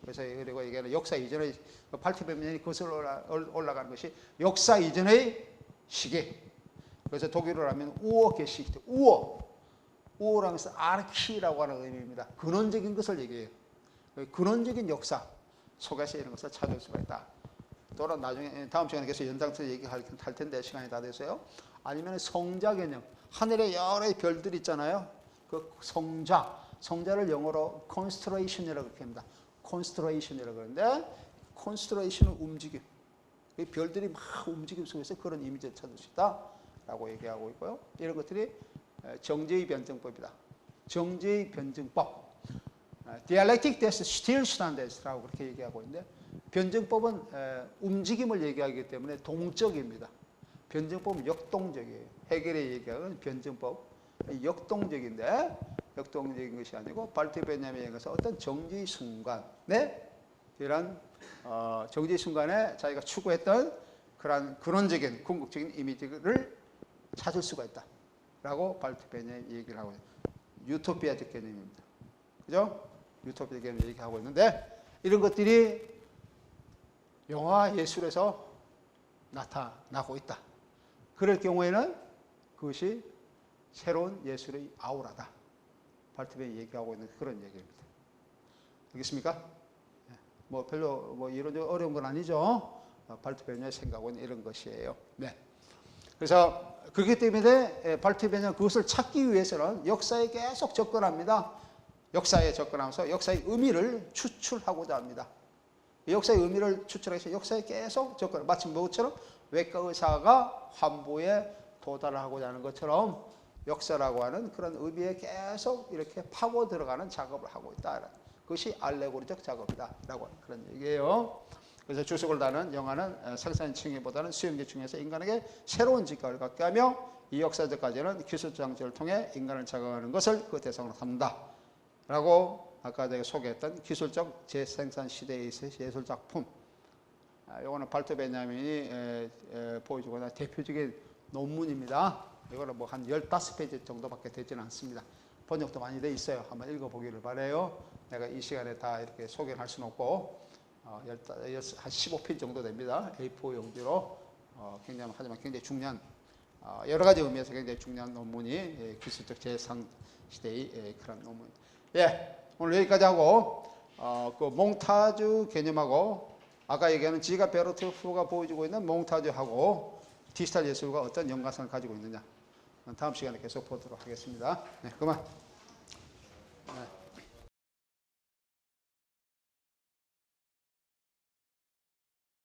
그래서 그리고 이게 역사 이전의 발트 베냐민이 그것을 올라가는 것이 역사 이전의 시기. 그래서 독일어로 하면 우어 게시트, 우어라는 것은 아르키라고 하는 의미입니다. 근원적인 것을 얘기해요. 근원적인 역사 속에서 이런 것을 찾을 수가 있다. 또는 나중에 다음 시간에 계속 연장해서 얘기할 텐데 시간이 다 돼서요. 아니면 성자 개념, 하늘에 여러 별들 있잖아요. 그 성자를 영어로 constellation이라고 합니다. constellation이라고 그러는데, constellation은 움직임. 별들이 막 움직임 속에서 그런 이미지를 찾을 수 있다라고 얘기하고 있고요. 이런 것들이 정제의 변증법이다. 정제의 변증법. Dialectic des Stillstands라고 그렇게 얘기하고 있는데, 변증법은 움직임을 얘기하기 때문에 동적입니다. 변증법은 역동적이에요. 해결의 얘기하는 변증법, 역동적인 것이 아니고 발트 베냐민에 의해서 어떤 정지의 순간에 이런 정지의 순간에 자기가 추구했던 그런 근원적인 궁극적인 이미지를 찾을 수가 있다라고 발트 베냐민이 얘기를 하고 있어요. 유토피아적 개념입니다. 그죠? 유토피아 개념을 얘기하고 있는데, 이런 것들이 영화 예술에서 나타나고 있다. 그럴 경우에는 그것이 새로운 예술의 아우라다. 발트 베냐민이 얘기하고 있는 그런 얘기입니다. 알겠습니까? 뭐 별로 뭐 이론적으로 어려운 건 아니죠. 발트 베냐민이 생각하고 있는 이런 것이에요. 네. 그래서 그렇기 때문에 발트 베냐민은 그것을 찾기 위해서는 역사에 계속 접근합니다. 역사에 접근하면서 역사의 의미를 추출하고자 합니다. 역사의 의미를 추출해서 역사에 계속 접근. 마치 뭐처럼 외과 의사가 환부에 도달하고자 하는 것처럼 역사라고 하는 그런 의미에 계속 이렇게 파고 들어가는 작업을 하고 있다. 그것이 알레고리적 작업이다라고 하는 그런 얘기예요. 그래서 주석을 다는 영화는 생산 층위보다는 수용자 중에서 인간에게 새로운 직각을 갖게 하며, 이 역사적 과제는 기술 장치를 통해 인간을 자극하는 것을 그 대상으로 삼는다. 라고 아까 제가 소개했던 기술적 재생산 시대에 있어서 예술 작품. 이거는 발트 베냐민이 보여주거나 대표적인 논문입니다. 이거는 뭐 한 15페이지 정도밖에 되지는 않습니다. 번역도 많이 돼 있어요. 한번 읽어보기를 바라요. 내가 이 시간에 다 이렇게 소개를 할 수는 없고, 한 15페이지 정도 됩니다. A4 용지로 하지만 굉장히 중요한 여러 가지 의미에서 굉장히 중요한 논문이 기술적 재상 시대의 그런 논문. 예, 오늘 여기까지 하고 그 몽타주 개념하고 아까 얘기하는 지가 베르트 프로가 보여주고 있는 몽타주하고 디지털 예술과 어떤 연관성을 가지고 있느냐 다음 시간에 계속 보도록 하겠습니다. 네, 그만.